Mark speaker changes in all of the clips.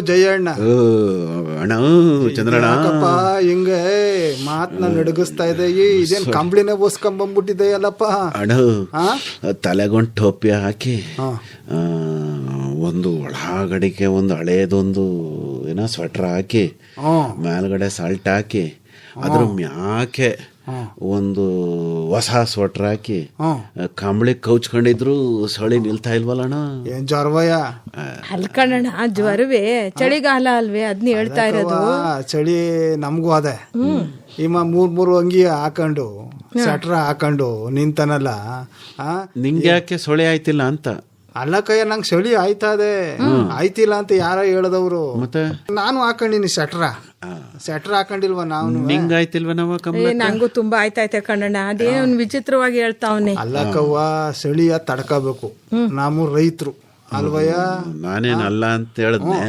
Speaker 1: ಜಯಣ್ಣ
Speaker 2: ಅಣ್ಣ ಚಂದ್ರಣ್ಣ
Speaker 1: ಹಿಂಗೆ ಮಾತನ್ನ ನಡಗಿಸ್ತಾ ಇದೆ. ಇದೇನ್ ಕಂಬಳಿನೇ ಬೋಸ್ಕೊಂಬಂದ್ಬಿಟ್ಟಿದೆಯಲ್ಲಪ್ಪ
Speaker 2: ಅಣ್ಣ. ತಲೆಗೊಂದು ಟೋಪಿ ಹಾಕಿ ಒಂದು ಒಳಗಡೆಗೆ ಒಂದು ಹಳೇದೊಂದು ಏನೋ ಸ್ವೆಟರ್ ಹಾಕಿ ಮೇಲ್ಗಡೆ ಸಾಲ್ಟ್ ಹಾಕಿ ಅದ್ರ ಮ್ಯಾಕೆ ಒಂದು ಹೊಸ ಸ್ವೆಟರ್ ಹಾಕಿ ಕಂಬಳಿ ಕೌಚ್ಕೊಂಡಿದ್ರು ಚಳಿ ನಿಲ್ತಾ ಇಲ್ವಲ್ಲಣ್ಣ.
Speaker 1: ಏನ್ ಜ್ವರವಯ್ಯ?
Speaker 3: ಅಲ್ಕಣ್ಣ ಜ್ವರವೇ, ಚಳಿಗಾಲ ಅಲ್ವೇ ಅದನ್ನ ಹೇಳ್ತಾ ಇರೋದು.
Speaker 1: ಚಳಿ ನಮಗೂ ಅದೇ. ಇಮ್ಮ ಮೂರು ಅಂಗಿ ಹಾಕೊಂಡು ಸ್ವೆಟರ್ ಹಾಕೊಂಡು ನಿಂತನಲ್ಲ.
Speaker 2: ನಿಂಗೆ ಯಾಕೆ ಸೊಳೆ ಆಯ್ತಿಲ್ಲ ಅಂತ?
Speaker 1: ಅಲ್ಲ ಕಯ್ಯ, ನಂಗೆ ಚಳಿ ಆಯ್ತದೆ. ಆಯ್ತಿಲ್ಲ ಅಂತ ಯಾರೋ ಹೇಳದವ್ರು. ಮತ್ತೆ ನಾನು ಹಾಕೊಂಡಿನಿ ಸ್ವೆಟರ್ ಹಾಕೊಂಡಿಲ್ವ? ನಾವು
Speaker 2: ನಿಂಗೆ ಆಯ್ತಿಲ್ವ?
Speaker 3: ನಂಗೂ ತುಂಬಾ ಆಯ್ತಾಯ್ತೆ ಕಣ್ಣಣ್ಣ. ಅದೇನು ವಿಚಿತ್ರವಾಗಿ ಹೇಳ್ತಾವನೆ.
Speaker 1: ಅಲ್ಲ ಕವ್ವ, ಚಳಿಯ ತಡ್ಕೋಬೇಕು. ನಾವು ರೈತರು ಅಲ್ವಯ್ಯ.
Speaker 2: ನಾನೇನಲ್ಲ ಅಂತ ಹೇಳಿದ್ನೆ.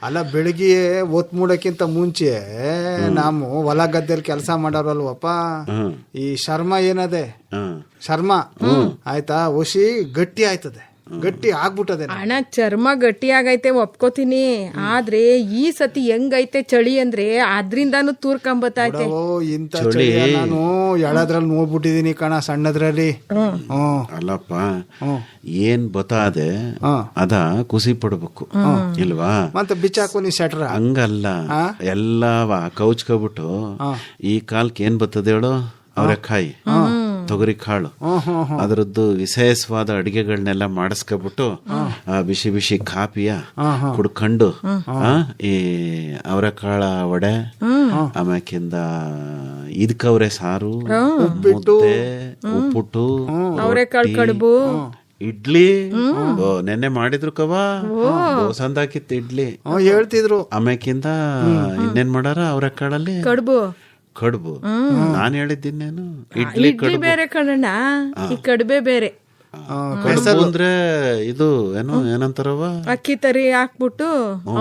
Speaker 1: ಅಲ್ಲ, ಬೆಳಗ್ಗೆ ಒತ್ ಮೂಡಕ್ಕಿಂತ ಮುಂಚೆ ನಾವು ಹೊಲ ಗದ್ದೆಯಲ್ಲಿ ಕೆಲಸ ಮಾಡೋರಲ್ವಪ್ಪ. ಈ ಶರ್ಮ ಏನದೆ ಶರ್ಮ ಆಯ್ತಾ, ಒಸಿ ಗಟ್ಟಿ ಆಯ್ತದೆ, ಗಟ್ಟಿ ಆಗ್ಬಿಟ್ಟದೆ.
Speaker 3: ಅಣ್ಣ ಚರ್ಮ ಗಟ್ಟಿ ಆಗೈತೆ ಒಪ್ಕೋತೀನಿ. ಆದ್ರೆ ಈ ಸತಿ ಹೆಂಗೈತೆ ಚಳಿ ಅಂದ್ರೆ ಅದ್ರಿಂದಾನು ತೂರ್ಕೊಂಬತ್ತೈತೆ.
Speaker 1: ಇಂತ ಚಳಿ ನಾನು ಎಳದ್ರಲ್ಲಿ ನೋಡ್ಬಿಟ್ಟಿದೀನಿ ಕಣ, ಸಣ್ಣದ್ರಲ್ಲಿ.
Speaker 2: ಅಲ್ಲಪ್ಪ, ಏನ್ ಬತ್ತಾದೆ ಅದ ಖುಷಿ ಪಡ್ಬೇಕು ಇಲ್ವಾ?
Speaker 1: ಮತ್ತೆ ಬಿಚ್ಚಾಕು ನೀ ಸ್ವೆಟರ್.
Speaker 2: ಹಂಗಲ್ಲ, ಎಲ್ಲವ ಕೌಚ್ಕೊಬಿಟ್ಟು ಈ ಕಾಲಕ್ಕೆ ಏನ್ ಬರ್ತದೆ ಹೇಳು? ಅವರೆಕಾಯಿ, ತೊಗರಿ ಕಾಳು, ಅದರದ್ದು ವಿಶೇಷವಾದ ಅಡಿಗೆಗಳನ್ನೆಲ್ಲ ಮಾಡಿಸ್ಕೊಬಿಟ್ಟು ಬಿಸಿ ಬಿಸಿ ಕಾಪಿಯ ಕುಡ್ಕೊಂಡು ಈ ಅವರೆಕಾಳ ವಡೆ, ಆಮ್ಯಾಕಿಂದ ಇದಕ್ಕವ್ರೆ ಸಾರು, ಉಪ್ಪಿಟ್ಟು,
Speaker 3: ಅವರೆಕಾಳು ಕಡುಬು,
Speaker 2: ಇಡ್ಲಿ. ನೆನ್ನೆ ಮಾಡಿದ್ರು ಕವಾ, ಸಂದಾಕಿತ್ತು ಇಡ್ಲಿ
Speaker 1: ಹೇಳ್ತಿದ್ರು.
Speaker 2: ಆಮ್ಯಾಕಿಂದ ಇನ್ನೇನ್ ಮಾಡಾರ ಅವರೆಕಾಳಲ್ಲಿ? ಕಡುಬು. ನಾನು ಹೇಳಿದ್ದೀನೇನು? ಇಡ್ಲಿ
Speaker 3: ಬೇರೆ ಕಣಣ್ಣ, ಈ ಕಡುಬೆ ಬೇರೆ.
Speaker 2: ಕಡುಬು ಅಂದ್ರೆ ಇದು ಏನಂತಾರವ?
Speaker 3: ಅಕ್ಕಿ ತರಿ ಹಾಕ್ಬಿಟ್ಟು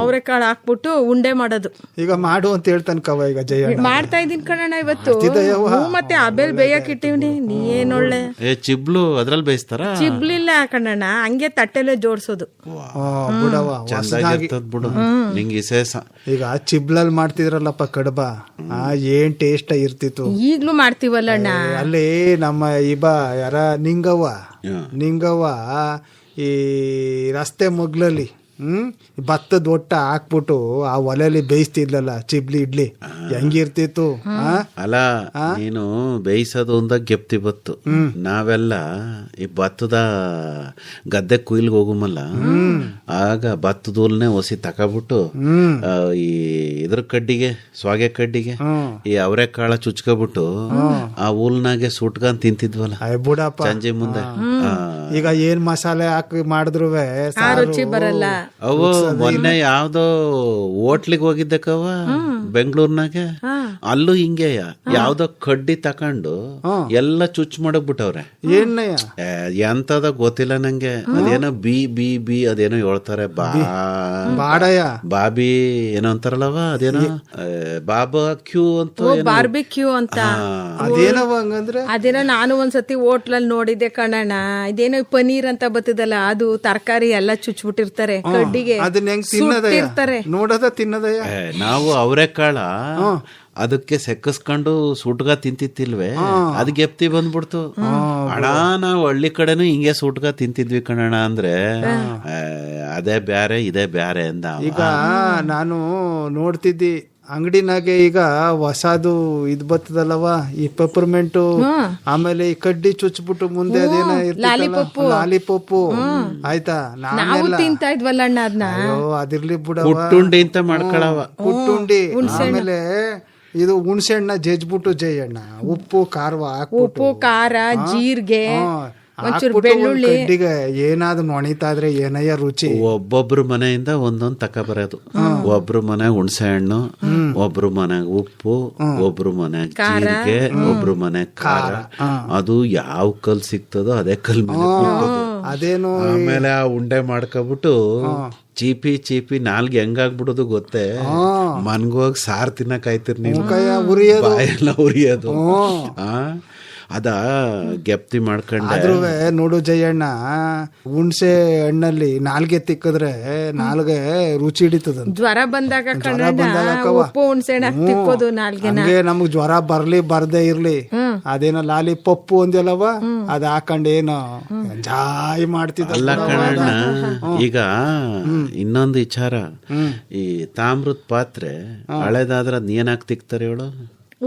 Speaker 3: ಅವರೆಕಾಳು ಹಾಕ್ಬಿಟ್ಟು ಉಂಡೆ ಮಾಡೋದು.
Speaker 1: ಈಗ ಮಾಡು ಅಂತ ಹೇಳ್ತಾನ ಕವ. ಈಗ ಜಯ
Speaker 3: ಮಾಡ್ತಾ ಇದೀನಿ ಕಣಣ್ಣ ಇವತ್ತು. ಮತ್ತೆ ಆಬೇಲ್ ಬೇಯಕ್ ಇಟ್ಟಿವ್ನಿ. ನೀ ಏನೊಳ್ಳೆ
Speaker 2: ಚಿಬ್ಲು ಅದ್ರಲ್ಲಿ ಬೇಯಿಸ್ತಾರ?
Speaker 3: ಚಿಬ್ಲಿಲ್ಲ ಕಣಣ್ಣ, ಹಂಗೆ ತಟ್ಟೆಲೆ ಜೋಡ್ಸೋದು.
Speaker 2: ಬಿಡು, ನಿಂಗೆ ವಿಶೇಷ.
Speaker 1: ಈಗ ಚಿಬ್ಲಲ್ಲಿ ಮಾಡ್ತಿದ್ರಲ್ಲಪ್ಪ ಕಡುಬ, ಏನ್ ಟೇಸ್ಟ್ ಇರ್ತಿತ್ತು.
Speaker 3: ಈಗ್ಲೂ ಮಾಡ್ತೀವಲ್ಲಣ್ಣ.
Speaker 1: ಅಲ್ಲಿ ನಮ್ಮ ಯಾರ ನಿಂಗವ್ವ ಈ ರಸ್ತೆ ಮಗ್ಲಲ್ಲಿ ಭತ್ತದ ಒಟ್ಟ ಹಾಕ್ಬಿಟ್ಟು ಆ ಒಲೆಯಲ್ಲಿ ಬೇಯಿಸ್ತಿದ್ಲಲ್ಲ ಚಿಬ್ಲಿ ಇಡ್ಲಿ, ಹೆಂಗಿರ್ತಿತ್ತು.
Speaker 2: ಅಲ್ಲ, ನೀನು ಬೇಯಿಸೋದು ಅಂದ ಗೆಪ್ತಿ ಬತ್ತು. ನಾವೆಲ್ಲ ಈ ಭತ್ತದ ಗದ್ದೆ ಕುಯ್ಲ್ಗೆ ಹೋಗುಮಲ್ಲ, ಆಗ ಭತ್ತದ ಹುಲ್ನೇ ಒಸಿ ತಕೊಬಿಟ್ಟು ಈ ಇದ್ರ ಕಡ್ಡಿಗೆ, ಸ್ವಾಗೆ ಕಡ್ಡಿಗೆ ಈ ಅವರೆಕಾಳ ಚುಚ್ಕೊಬಿಟ್ಟು ಆ ಹುಲ್ನಾಗೆ ಸುಟ್ಕೊಂಡ್ ತಿಂತಿದ್ವಲ್ಲ
Speaker 1: ಬಿಡಪ್ಪ
Speaker 2: ಸಂಜೆ ಮುಂದೆ.
Speaker 1: ಈಗ ಏನ್ ಮಸಾಲೆ ಹಾಕಿ ಮಾಡಿದ್ರು
Speaker 3: ರುಚಿ ಬರಲ್ಲ.
Speaker 2: ಅವು ಮೊನ್ನೆ ಯಾವ್ದೋ ಹೋಟ್ಲಿಗೆ ಹೋಗಿದ್ದಕ್ಕವ ಬೆಂಗಳೂರ್ನಾಗೆ, ಅಲ್ಲೂ ಹಿಂಗೆ ಯಾವ್ದೋ ಕಡ್ಡಿ ತಕೊಂಡು ಎಲ್ಲ ಚುಚ್ ಮಾಡಕ್ಬಿಟ್ಟವ್ರೆ. ಎಂತದ ಗೊತ್ತಿಲ್ಲ ನಂಗೆ. ಅದೇನೋ ಬಿ ಅದೇನೋ ಹೇಳ್ತಾರೆ, ಬಾಬಿ ಏನೋ ಅಂತಾರಲ್ಲವ, ಅದೇನೋ ಬಾರ್ಬೆಕ್ಯೂ ಅಂತ,
Speaker 3: ಬಾರ್ಬೆಕ್ಯೂ ಅಂತ.
Speaker 1: ಅದೇನವ ಹಂಗಂದ್ರೆ?
Speaker 3: ಅದೇನೋ ನಾನು ಒಂದ್ಸತಿ ಹೋಟ್ಲಲ್ಲಿ ನೋಡಿದ್ದೆ ಕಣಣ್ಣ. ಇದೇನೋ ಪನೀರ್ ಅಂತ ಬರ್ತದಲ್ಲ, ಅದು ತರಕಾರಿ ಎಲ್ಲ ಚುಚ್ಬಿಟ್ಟಿರ್ತಾರೆ ಕಡ್ಡಿಗೆ,
Speaker 1: ತಿನ್ನೋದೇ ನೋಡದ ತಿನ್ನೋದಯ್ಯ.
Speaker 2: ನಾವು ಅವರೆಕಾಳ ಅದಕ್ಕೆ ಸೆಕ್ಕಸ್ಕೊಂಡು ಸುಟ್ಗ ತಿಂತಿತ್ತಿಲ್ವೇ, ಅದ್ ಗೆಪ್ತಿ ಬಂದ್ಬಿಡ್ತು. ಅಣ್ಣ ನಾವು ಹಳ್ಳಿ ಕಡೆನು ಹಿಂಗೆ ಸುಟ್ಗ ತಿಂತಿದ್ವಿ ಕಣಣ್ಣ ಅಂದ್ರೆ, ಅದೇ ಬ್ಯಾರೆ ಇದೇ ಬ್ಯಾರೆ ಅಂದ.
Speaker 1: ಈಗ ನಾನು ನೋಡ್ತಿದ್ದಿ ಅಂಗಡಿನಾಗೆ, ಈಗ ಹೊಸದು ಇದ್ ಬರ್ತದಲ್ಲವ, ಈ ಪೆಪರ್ಮೆಂಟು, ಆಮೇಲೆ ಈ ಕಡ್ಡಿ ಚುಚ್ಬಿಟ್ಟು ಮುಂದೆ ಅದೇನ ಲಾಲಿಪಪ್ಪು ಆಯ್ತಾ,
Speaker 3: ತಿಂತಾ ಇದ್ವಲ್ಲ ಅಣ್ಣ ಅದನ್ನ.
Speaker 1: ಅದಿರ್ಲಿ ಬಿಡ,
Speaker 2: ಕುಟ್ಟುಂಡಿ ಅಂತ ಮಾಡ್ಕೊಳವ.
Speaker 1: ಕುಟ್ಟುಂಡಿ, ಆಮೇಲೆ ಇದು ಹುಣಸೆ ಹಣ್ಣ ಜಜ್ಬಿಟ್ಟು ಜಯಣ್ಣ, ಉಪ್ಪು ಖಾರ ಜೀರಿಗೆ, ಬೆಳ್ಳುಳ್ಳಿ, ಏನಾದ್ರು ನೊಣಿತಾ ಇದ್ರೆ ಏನಯ್ಯ ರುಚಿ.
Speaker 2: ಒಬ್ಬೊಬ್ರು ಮನೆಯಿಂದ ಒಂದೊಂದ್ ತಕೊಬರೋದು. ಒಬ್ರು ಮನೆ ಹುಣಸೆ ಹಣ್ಣು, ಒಬ್ರು ಮನೆ ಉಪ್ಪು, ಒಬ್ರು ಮನೆ ಜೀರಿಗೆ, ಒಬ್ರು ಮನೆ ಖಾರ. ಅದು ಯಾವ ಕಲ್ ಸಿಗ್ತದೋ ಅದೇ ಕಲ್ ಮೇಲೆ
Speaker 1: ಅದೇನು.
Speaker 2: ಆಮೇಲೆ ಆ ಉಂಡೆ ಮಾಡ್ಕೊಬಿಟ್ಟು ಚೀಪಿ ನಾಲ್ಗೆ ಹೆಂಗಾಗ್ಬಿಡೋದು ಗೊತ್ತೇ? ಮನ್ಗೋಗಿ ಸಾರ್ ತಿನ್ನಕ್ ಆಯ್ತಿರ್ ನೀವು, ಬಾಯೆಲ್ಲ ಉರಿಯೋದು. ಅದ ಗೆಪ್ತಿ ಮಾಡ್ಕೊಂಡೆ.
Speaker 1: ಆದ್ರೂ ನೋಡು ಜಯಣ್ಣ, ಹುಣ್ಸೆ ಹಣ್ಣಲ್ಲಿ ನಾಲ್ಗೆ ತಿಕ್ಕಿದ್ರೆ ನಾಲ್ಗೆ ರುಚಿ ಹಿಡಿತದ.
Speaker 3: ಜ್ವರ ಬಂದಾಗ ಉಪ್ಪು ಹುಣ್ಸೆ ಹಣ್ಣು ತಿಕ್ಕೋದು ನಾಲ್ಗೆನ.
Speaker 1: ಹಂಗೆ ನಮಗ್ ಜ್ವರ ಬರ್ಲಿ ಬರ್ದೇ ಇರ್ಲಿ, ಅದೇನೋ ಲಾಲಿ ಪಪ್ಪು ಅಂದಲ್ಲವ, ಅದ್ ಹಾಕೊಂಡೇನೋ ಜಾಯ್ ಮಾಡ್ತಿದ್ದ.
Speaker 2: ಅಲ್ಲ ಕಣಣ್ಣ, ಈಗ ಇನ್ನೊಂದು ವಿಚಾರ, ಈ ತಾಮ್ರದ ಪಾತ್ರೆ ಹಳೆದಾದ್ರ ಏನಾಗ್ ತಿಕ್ತಾರೆ ಹೇಳು?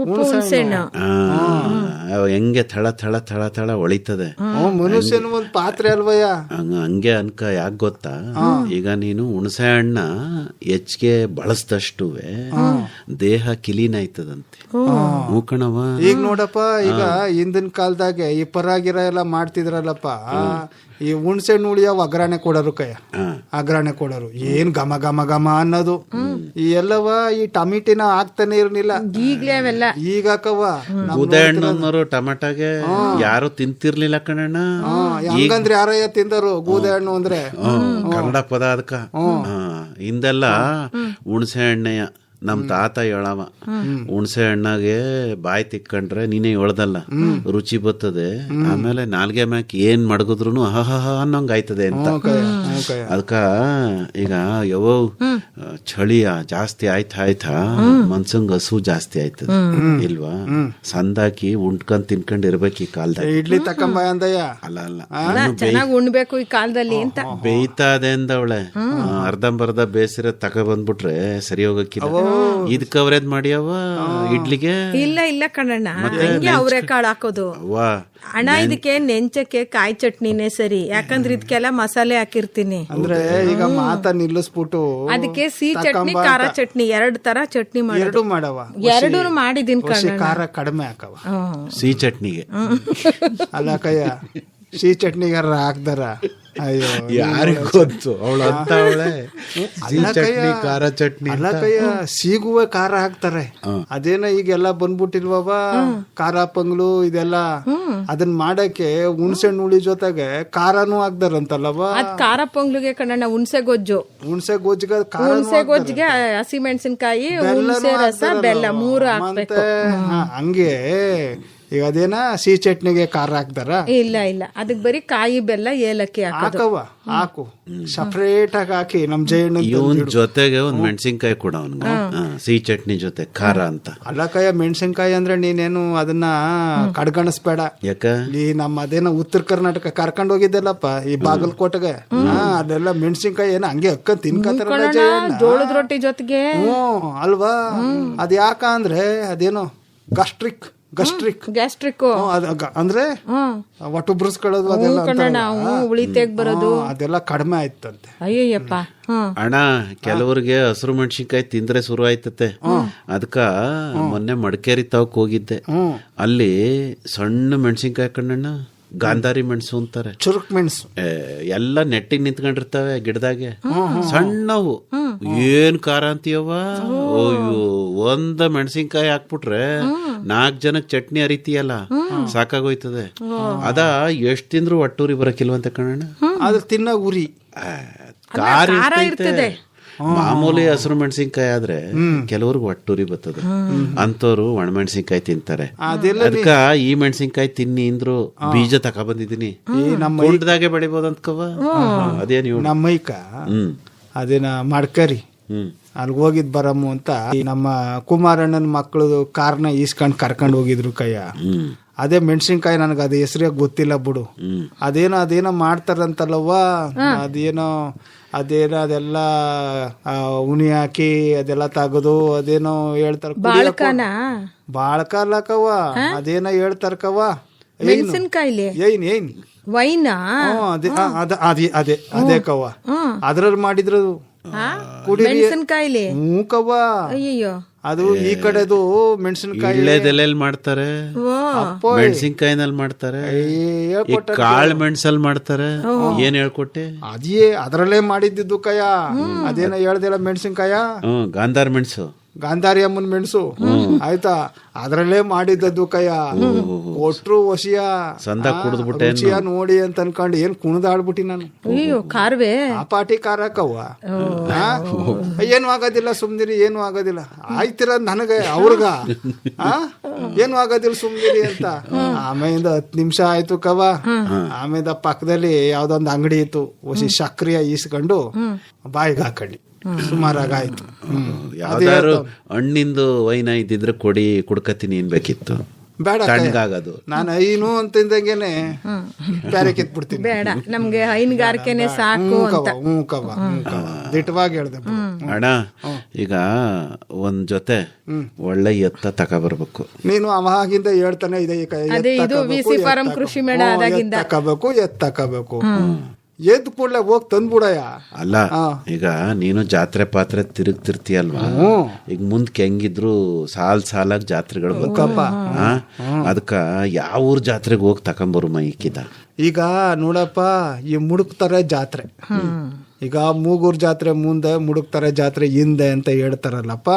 Speaker 3: ಉಪ್ಪು ಹುಣ್ಸೆ ಹಣ್ಣು.
Speaker 2: ಹೆಂಗೆ ಥಳ ಥಳ ಥಳ ಥಳ ಹೊಳಿತದೆ.
Speaker 1: ಮನುಷ್ಯನ ಒಂದ್ ಪಾತ್ರೆ ಅಲ್ವಯ್ಯ.
Speaker 2: ಹಂಗೆ ಅನ್ಕ ಯಾಕೆ ಗೊತ್ತಾ? ಈಗ ನೀನು ಹುಣಸೆ ಹಣ್ಣ ಹೆಚ್ಚಿಗೆ ಬಳಸ್ದಷ್ಟು ದೇಹ ಕಿಲೀನ್ ಆಯ್ತದಂತೆ. ಮೂಕಣವ.
Speaker 1: ಈಗ ನೋಡಪ್ಪ, ಈಗ ಹಿಂದಿನ ಕಾಲದಾಗೆ ಈ ಪರಾಗಿರ ಎಲ್ಲ ಮಾಡ್ತಿದ್ರಲ್ಲಪ್ಪ, ಈ ಹುಣ್ಸೆ ಹಣ್ಣು ಉಳಿಯ ಒಗ್ಗರಣೆ ಕೊಡೋರು ಕೈಯ, ಒಗ್ಗರಣೆ ಕೊಡೋರು ಏನ್ ಘಮ ಘಮ ಘಮ ಅನ್ನೋದು. ಈ ಎಲ್ಲವ ಈ ಟಮಿಟಿನ ಹಾಕ್ತಾನೆ ಇರ್ಲಿಲ್ಲ
Speaker 3: ಈಗ್ಲೇ ಅವೆಲ್ಲ.
Speaker 1: ಈಗ ಕವ
Speaker 2: ಬೂದೆ ಹಣ್ಣು ಟಮಾಟಾಗೆ ಯಾರು ತಿಂತಿರ್ಲಿಲ್ಲ ಕಣಣ್ಣ.
Speaker 1: ಹಂಗಂದ್ರೆ ಯಾರಯ್ಯ ತಿಂದರು ಗೂದೆ ಹಣ್ಣು ಅಂದ್ರೆ?
Speaker 2: ಕನ್ನಡ ಪದ ಅದಕ್ಕ. ಹಿಂದೆಲ್ಲ ಹುಣಸೆ ಹಣ್ಣೆಯ ನಮ್ ತಾತ ಹೇಳವ, ಹುಣಸೆ ಹಣ್ಣಾಗೆ ಬಾಯಿ ತಿಕ್ಕೊಂಡ್ರೆ ನೀನೇ ಹೇಳ್ದಲ್ಲ ರುಚಿ ಬರ್ತದೆ, ಆಮೇಲೆ ನಾಲ್ಗೆ ಮ್ಯಾಕ್ ಏನ್ ಮಡಗಿದ್ರು ಅಹಹ ಅನ್ನೋಂಗ್ ಆಯ್ತದೆ ಅಂತ. ಅದಕ್ಕ ಈಗ ಯಾವ ಚಳಿಯ ಜಾಸ್ತಿ ಆಯ್ತಾ ಮನ್ಸಂಗ್ ಹಸು ಜಾಸ್ತಿ ಆಯ್ತದ ಇಲ್ವಾ? ಸಂದಾಕಿ ಉಂಡ್ಕೊಂಡ್ ತಿನ್ಕೊಂಡ್ ಇರ್ಬೇಕು ಈ ಕಾಲದಾಗ.
Speaker 1: ಇಡ್ಲಿ ತಕೊಂಬ ಅಂದಯ್ಯ.
Speaker 2: ಅಲ್ಲ
Speaker 3: ಚೆನ್ನಾಗಿ ಉಣ್ಬೇಕು ಈ ಕಾಲದಲ್ಲಿ ಅಂತ
Speaker 2: ಬೇಯ್ತಾ ಇದೆ ಅಂದವಳೆ. ಅರ್ಧಂಬರ್ಧ ಬೇಸಿರ ತಕ ಬಂದ್ಬಿಟ್ರೆ ಸರಿ ಹೋಗಕ್ಕಿಲ್ಲ. ಇದಕ್ಕೆ ಅವರೇದ್ ಮಾಡ್ಯವ ಇಡ್ಲಿಗೆ?
Speaker 3: ಇಲ್ಲ ಕಣಣ್ಣ, ಹಂಗೆ ಅವರೇ ಕಾಳು ಹಾಕೋದು ಅಣ್ಣ. ಇದಕ್ಕೆ ನೆಂಚಕ್ಕೆ ಕಾಯಿ ಚಟ್ನಿನೇ ಸರಿ, ಯಾಕಂದ್ರೆ ಇದಕ್ಕೆಲ್ಲ ಮಸಾಲೆ ಹಾಕಿರ್ತೀನಿ.
Speaker 1: ಅಂದ್ರೆ ಈಗ ಮಾತ ನಿಲ್ಲಿಸ್ಬಿಟ್ಟು
Speaker 3: ಅದಕ್ಕೆ ಸಿಹಿ ಚಟ್ನಿ ಖಾರ ಚಟ್ನಿ ಎರಡು ತರ ಚಟ್ನಿ
Speaker 1: ಎರಡು ಮಾಡವ.
Speaker 3: ಎರಡು ಮಾಡಿದೀನಿ ಕಣ್ಣ.
Speaker 1: ಖಾರ ಕಡಿಮೆ ಹಾಕವ
Speaker 2: ಸಿಹಿ ಚಟ್ನಿಗೆ.
Speaker 1: ಅಲ್ಲ ಕಯ್ಯ, ಸಿಹಿ ಚಟ್ನಿಗಾರ ಹಾಕ್ದಾರ? ಅಯ್ಯೋ
Speaker 2: ಯಾರಿಗ ಗೊತ್ತು, ಅವಳು ಅಂತ ಅವಳೆ ಚಟ್ನಿ ಖಾರ ಚಟ್ನಿ.
Speaker 1: ಅಲ್ಲ ಕಯ್ಯ, ಸಿಗುವೆ ಖಾರ ಹಾಕ್ತಾರೆ. ಅದೇನ ಈಗೆಲ್ಲ ಬಂದ್ಬಿಟ್ಟಿಲ್ವವ ಖಾರ ಪಂಗ್ಲು ಇದೆಲ್ಲ. ಅದನ್ನ ಮಾಡಕ್ಕೆ ಹುಣ್ಸೆ ಹುಳಿ ಜೊತೆಗೆ ಖಾರನೂ ಹಾಕ್ದಾರಂತಲ್ಲವ.
Speaker 3: ಅದ್ ಖಾರ ಪೊಂಗ್ಲಿಗೆ ಕಣ್ಣ ಹುಣ್ಸೆ ಗೊಜ್ಜು.
Speaker 1: ಹುಣ್ಸೆ ಗೊಜ್ಜಿಗೆ
Speaker 3: ಹುಣ್ಸೆ ಗೊಜ್ಜಿಗೆ ಹಸಿಮೆಣಸಿನ್ಕಾಯಿ, ಹುಣ್ಸೆ ರಸ, ಬೆಲ್ಲ 3 ಹಾಕ್ಬೇಕು.
Speaker 1: ಹಂಗೆ ಈಗ ಅದೇನ ಸಿಹಿ ಚಟ್ನಿಗೆ ಖಾರ ಹಾಕ್ತಾರ?
Speaker 3: ಇಲ್ಲ ಅದಕ್ಕೆ ಬರೀ ಕಾಯಿ ಬೆಲ್ಲ ಏಲಕ್ಕಿ
Speaker 1: ಹಾಕವ. ಹಾಕು ಸಪರೇಟ್ ಆಗಿ ಹಾಕಿ ನಮ್ ಜಯಣ್ಣ
Speaker 2: ಇವನ್ ಜೊತೆಗೆ ಒಂದ್ ಮೆಣಸಿನ್ಕಾಯಿ ಕೊಡ ಅವನ್ಗೆ, ಸಿಹಿ ಚಟ್ನಿ ಜೊತೆ ಖಾರ ಅಂತ.
Speaker 1: ಅಲ್ಲಕಾಯ ಮೆಣಸಿನ್ಕಾಯಿ ಅಂದ್ರೆ ನೀನೇನು ಅದನ್ನ ಕಡ್ಗಣಿಸ್ಬೇಡ.
Speaker 2: ಯಾಕ?
Speaker 1: ಈ ನಮ್ಮ ಅದೇನೋ ಉತ್ತರ ಕರ್ನಾಟಕ ಕರ್ಕೊಂಡ್ ಹೋಗಿದ್ದೆಲ್ಲಪ್ಪ ಈ ಬಾಗಲಕೋಟೆಗೆ, ಅದೆಲ್ಲ ಮೆಣಸಿನ್ಕಾಯಿ ಏನ ಹಂಗೆ ಅಕ್ಕ ತಿನ್ಕತ್ತಾರ
Speaker 3: ಜೋಳದ ರೊಟ್ಟಿ ಜೊತೆಗೆ.
Speaker 1: ಅಲ್ವಾ? ಅದ್ ಯಾಕ ಅಂದ್ರೆ ಅದೇನೋ ಗ್ಯಾಸ್ಟ್ರಿಕ್ ಅಂದ್ರೆ ಒಟ್ಟು ಬುರ್ಸ್ಕೊಳ್ಳೋದು ಅದೆಲ್ಲ
Speaker 3: ಉಳಿತೆಗ್ ಬರೋದು
Speaker 1: ಅದೆಲ್ಲ ಕಡಿಮೆ ಆಯ್ತಂತೆ.
Speaker 3: ಅಯ್ಯಪ್ಪ
Speaker 2: ಅಣ್ಣ, ಕೆಲವ್ರಿಗೆ ಹಸಿರು ಮೆಣಸಿನ್ಕಾಯಿ ತಿಂದ್ರೆ ಶುರು ಆಯ್ತತೆ. ಅದಕ್ಕ ಮೊನ್ನೆ ಮಡಿಕೇರಿ ತಾವಕ್ ಹೋಗಿದ್ದೆ. ಅಲ್ಲಿ ಸಣ್ಣ ಮೆಣಸಿನ್ಕಾಯಿ ಕಣ್ಣಣ್ಣ, ಗಾಂಧಾರಿ ಮೆಣಸು ಅಂತಾರೆ,
Speaker 1: ಚುರುಕ್ ಮೆಣಸು
Speaker 2: ಎಲ್ಲ ನೆಟ್ಟಿಗೆ ನಿಂತ್ಕೊಂಡಿರ್ತಾವೆ ಗಿಡದಾಗೆ, ಸಣ್ಣವು. ಏನ್ ಖಾರ ಅಂತೀಯವ? ಅಯ್ಯೋ, ಒಂದ ಮೆಣಸಿನ್ಕಾಯಿ ಹಾಕ್ಬಿಟ್ರೆ 4 ಜನಕ್ಕೆ ಚಟ್ನಿ ಅರಿತೀಯಲ್ಲ, ಸಾಕಾಗೋಯ್ತದೆ. ಅದ ಎಷ್ಟ್ ತಿಂದ್ರು ಒಟ್ಟೂರಿ ಬರಕಿಲ್ವಂತ ಕಣಣ್ಣ.
Speaker 1: ಅದ್ರ ತಿನ್ನ ಉರಿ
Speaker 2: ಖಾರ ಇರ್ತದೆ. ಮಾಮೂಲಿ ಹಸಿರು ಮೆಣಸಿನ್ಕಾಯಿ ಆದ್ರೆ ಕೆಲವ್ರಿಗೆ ಒಟ್ಟೂರಿ ಬರ್ತದೆ, ಅಂತವ್ರು ಒಣಮೆಣಸಿನ್ಕಾಯಿ ತಿಂತಾರೆ. ಅದಕ್ಕ ಈ ಮೆಣಸಿನ್ಕಾಯಿ ತಿನ್ನಿ ಅಂದ್ರು ಬೀಜ ತಕ ಬಂದಿದ್ದೀನಿ, ಹೊಲ್ದಾಗೆ ಬೆಳಿಬೋದಂತಕವ. ಅದೇನು
Speaker 1: ನಮ್ಮೈಕ ಅದೇನ ಮಡ್ಕರಿ ಅಲ್ಗ ಹೋಗಿದ್ ಬರಮ್ಮು ಅಂತ ನಮ್ಮ ಕುಮಾರಣ್ಣನ ಮಕ್ಕಳು ಕಾರ್ನ ಈಸ್ಕೊಂಡ್ ಕರ್ಕೊಂಡ್ ಹೋಗಿದ್ರು ಕಯ್ಯ. ಅದೇ ಮೆಣಸಿನ್ಕಾಯಿ ನನಗೆ ಅದು ಹೆಸರೇ ಗೊತ್ತಿಲ್ಲ ಬಿಡು. ಅದೇನೋ ಮಾಡ್ತಾರಂತಲ್ಲವ್ವ, ಅದೆಲ್ಲ ಉನಿ ಹಾಕಿ ಅದೆಲ್ಲ ತೆಗೆದು ಅದೇನೋ ಹೇಳ್ತಾರ. ಬಾಳ್ಕ ಅಲ್ಲಕವ, ಅದೇನೋ ಹೇಳ್ತಾರಕವ
Speaker 3: ಮೆಣಸಿನ್ಕಾಯಿಲಿ
Speaker 1: ಏನ್
Speaker 3: ವೈನಾ?
Speaker 1: ಅದೇ ಕವ ಅದ್ರಲ್ಲಿ ಮಾಡಿದ್ರು
Speaker 3: ಮೆಣಸಿನ್ಕಾಯಿಲಿ
Speaker 1: ಮೂಕವ್ವ.
Speaker 3: ಅಯ್ಯೋ,
Speaker 1: ಅದು ಈ ಕಡೆದು ಮೆಣಸಿನ್ಕಾಯಿ
Speaker 2: ಎಲೆದೆಲೆಯಲ್ಲಿ ಮಾಡ್ತಾರೆ, ಮೆಣಸಿನ್ಕಾಯಿನಲ್ಲಿ ಮಾಡ್ತಾರೆ, ಕಾಳು ಮೆಣಸಲ್ಲಿ ಮಾಡ್ತಾರೆ. ಏನ್ ಹೇಳ್ಕೊಟ್ಟೆ?
Speaker 1: ಅದೇ ಅದ್ರಲ್ಲೇ ಮಾಡಿದ್ದು ಕಯ. ಅದೇನೋ ಹೇಳ್ದಿಲ್ಲ ಮೆಣಸಿನ್ಕಾಯ,
Speaker 2: ಗಾಂಧಾರ್ ಮೆಣಸು.
Speaker 1: ಗಾಂಧಾರಿ ಅಮ್ಮನ ಮೆಣಸು ಆಯ್ತಾ, ಅದ್ರಲ್ಲೇ ಮಾಡಿದ್ದದ್ದು ಕಯ್ಯ ಕೊಟ್ರು ವಸಿಯ
Speaker 2: ಸಂದ ಕುಡಿದ್ಬಿಟ್ಟೆ
Speaker 1: ರುಚಿಯ ನೋಡಿ ಅಂತ ಅನ್ಕೊಂಡು ಏನ್ ಕುಣಿದಾಡ್ಬಿಟ್ಟಿ ನಾನು.
Speaker 3: ಅಯ್ಯೋ ಕಾರ್ವೇ
Speaker 1: ಆ ಪಾಟಿ ಕಾರಕ್ಕವ್ವ ಏನು ಆಗೋದಿಲ್ಲ ಸುಮ್ನಿರಿ, ಏನು ಆಗೋದಿಲ್ಲ ಆಯ್ತಿರ ನನಗೆ ಅವ್ರಗ ಏನು ಆಗೋದಿಲ್ಲ ಸುಮ್ನಿರಿ ಅಂತ. ಆಮೇಲಿಂದ 10 ನಿಮಿಷ ಆಯ್ತು ಕವ. ಆಮೇಲೆ ಪಕ್ಕದಲ್ಲಿ ಯಾವ್ದೊಂದು ಅಂಗಡಿ ಇತ್ತು, ವಸಿ ಸಕ್ರಿಯ ಈಸ್ಕೊಂಡು ಬಾಯಿಗೆ ಹಾಕೊಂಡಿ ಸುಮಾರಾಗಾಯ್ತು.
Speaker 2: ಯಾವ್ದಾರು ಹಣ್ಣಿಂದು ವೈನ ಇದ್ದಿದ್ರೆ ಕೊಡಿ ಕುಡ್ಕತೀನಿ ಅನ್ಬೇಕಿತ್ತು.
Speaker 1: ಬೇಡ
Speaker 2: ತಣ್ಣಗಾಗದು.
Speaker 1: ನಾನು ಐನು ಅಂತಿದ್ದಂಗೆನೆ ಬ್ಯಾರೆ ಕಿತ್ಬಿಡ್ತೀನಿ.
Speaker 3: ಬೇಡ ನಮ್ಗೆ ಹೈನುಗಾರಿಕೆನೆ ಸಾಕು ಅಂತ.
Speaker 1: ಹ್ಞೂ ಕವ ದಿಟ್ಟವಾಗಿ ಹೇಳ್ದೆ.
Speaker 2: ಅಣ್ಣ ಈಗ ಒಂದ್ ಜೊತೆ ಒಳ್ಳೆ ಎತ್ತ ತಗೊಬರ್ಬೇಕು.
Speaker 1: ನೀನು ಅವಾಗಿಂದ ಹೇಳ್ತಾನೆ ಇದೆ,
Speaker 3: ಅದೇ ಇದು VC ಫಾರಂ ಕೃಷಿ ಮೇಳ ಆದಾಗಿಂದ
Speaker 1: ತಕೋಬೇಕು ಎದ್ದು ಕೂಡ್ಲೆ ಹೋಗಿ ತಂದ್ಬಿಡಯ್ಯ.
Speaker 2: ಅಲ್ಲ ಈಗ ನೀನು ಜಾತ್ರೆ ಪಾತ್ರೆ ತಿರುಗ್ತಿರ್ತೀಯಲ್ವಾ, ಈಗ ಮುಂದಕ್ಕೆ ಹೆಂಗಿದ್ರು ಸಾಲಾಗಿ ಜಾತ್ರೆಗಳು
Speaker 1: ಬೇಕಪ್ಪ.
Speaker 2: ಅದಕ್ಕ ಯಾವ ಊರ್ ಜಾತ್ರೆಗೆ ಹೋಗಿ ತಕೊಂಬರು ಮೈಕಿದ.
Speaker 1: ಈಗ ನೋಡಪ್ಪ, ಈ ಮುಡುಕ್ತಾರೆ ಜಾತ್ರೆ, ಈಗ ಮೂಗೂರ್ ಜಾತ್ರೆ ಮುಂದೆ ಮುಡುಕ್ತಾರೆ ಜಾತ್ರೆ ಹಿಂದೆ ಅಂತ ಹೇಳ್ತಾರಲ್ಲಪ್ಪ.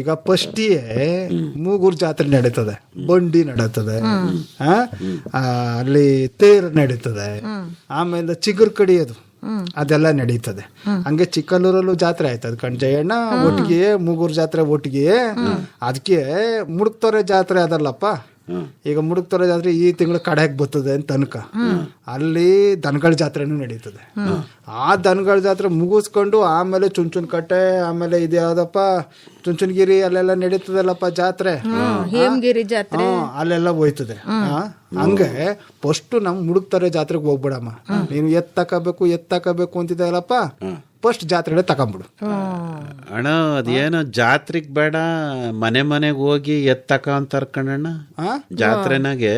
Speaker 1: ಈಗ ಫಸ್ಟಿಯೇ ಮೂಗೂರ್ ಜಾತ್ರೆ ನಡೀತದೆ, ಬಂಡಿ ನಡೀತದೆ, ಅಲ್ಲಿ ತೇರು ನಡೀತದೆ, ಆಮೇಲೆ ಚಿಗುರು ಕಡಿಯೋದು ಅದೆಲ್ಲ ನಡೀತದೆ. ಹಂಗೆ ಚಿಕ್ಕಲ್ಲೂರಲ್ಲೂ ಜಾತ್ರೆ ಆಯ್ತದ ಕಣ್ಜಯ್ಯಣ್ಣ, ಒಟ್ಟಿಗೆ ಮೂಗೂರ್ ಜಾತ್ರೆ ಒಟ್ಟಿಗೆ. ಅದಕ್ಕೆ ಮುಡುಕ್ತಾರೆ ಜಾತ್ರೆ ಅದಲ್ಲಪ್ಪ. ಈಗ ಮುಡುಕ್ತಾರೆ ಜಾತ್ರೆ ಈ ತಿಂಗಳು ಕಡೆಗೆ ಬರ್ತದೆ ಅಂತ ಅನ್ಕ, ಅಲ್ಲಿ ದನಗಳ ಜಾತ್ರೆನೂ ನಡೀತದೆ. ಆ ದನಗಳ ಜಾತ್ರೆ ಮುಗಿಸ್ಕೊಂಡು ಆಮೇಲೆ ಚುಂಚುನ್ ಕಟ್ಟೆ, ಆಮೇಲೆ ಇದು ಯಾವ್ದಪ್ಪ ಚುಂಚುನಗಿರಿ ಅಲ್ಲೆಲ್ಲ ನಡೀತದಲ್ಲಪ್ಪ ಜಾತ್ರೆ,
Speaker 3: ಹೇಮಗಿರಿ ಜಾತ್ರೆ
Speaker 1: ಅಲ್ಲೆಲ್ಲ ಹೋಯ್ತದೆ. ಹಂಗೆ ಫಸ್ಟ್ ನಮ್ ಮುಡುಕ್ತಾರೆ ಜಾತ್ರೆಗೆ ಹೋಗ್ಬಿಡಮ್ಮ. ನೀನು ಎತ್ತಕಬೇಕು ಅಂತಿದ್ದಲ್ಲಪ್ಪ, ಫಸ್ಟ್ ಜಾತ್ರೆ ತಕೊಂಬಿಡು.
Speaker 2: ಅಣ್ಣ ಅದೇನೋ ಜಾತ್ರೆಗ್ ಬೇಡ, ಮನೆಗೆ ಹೋಗಿ ಎತ್ತಕ ಅಂತಾರ ಕಣಣ್ಣ. ಜಾತ್ರೆನಾಗೆ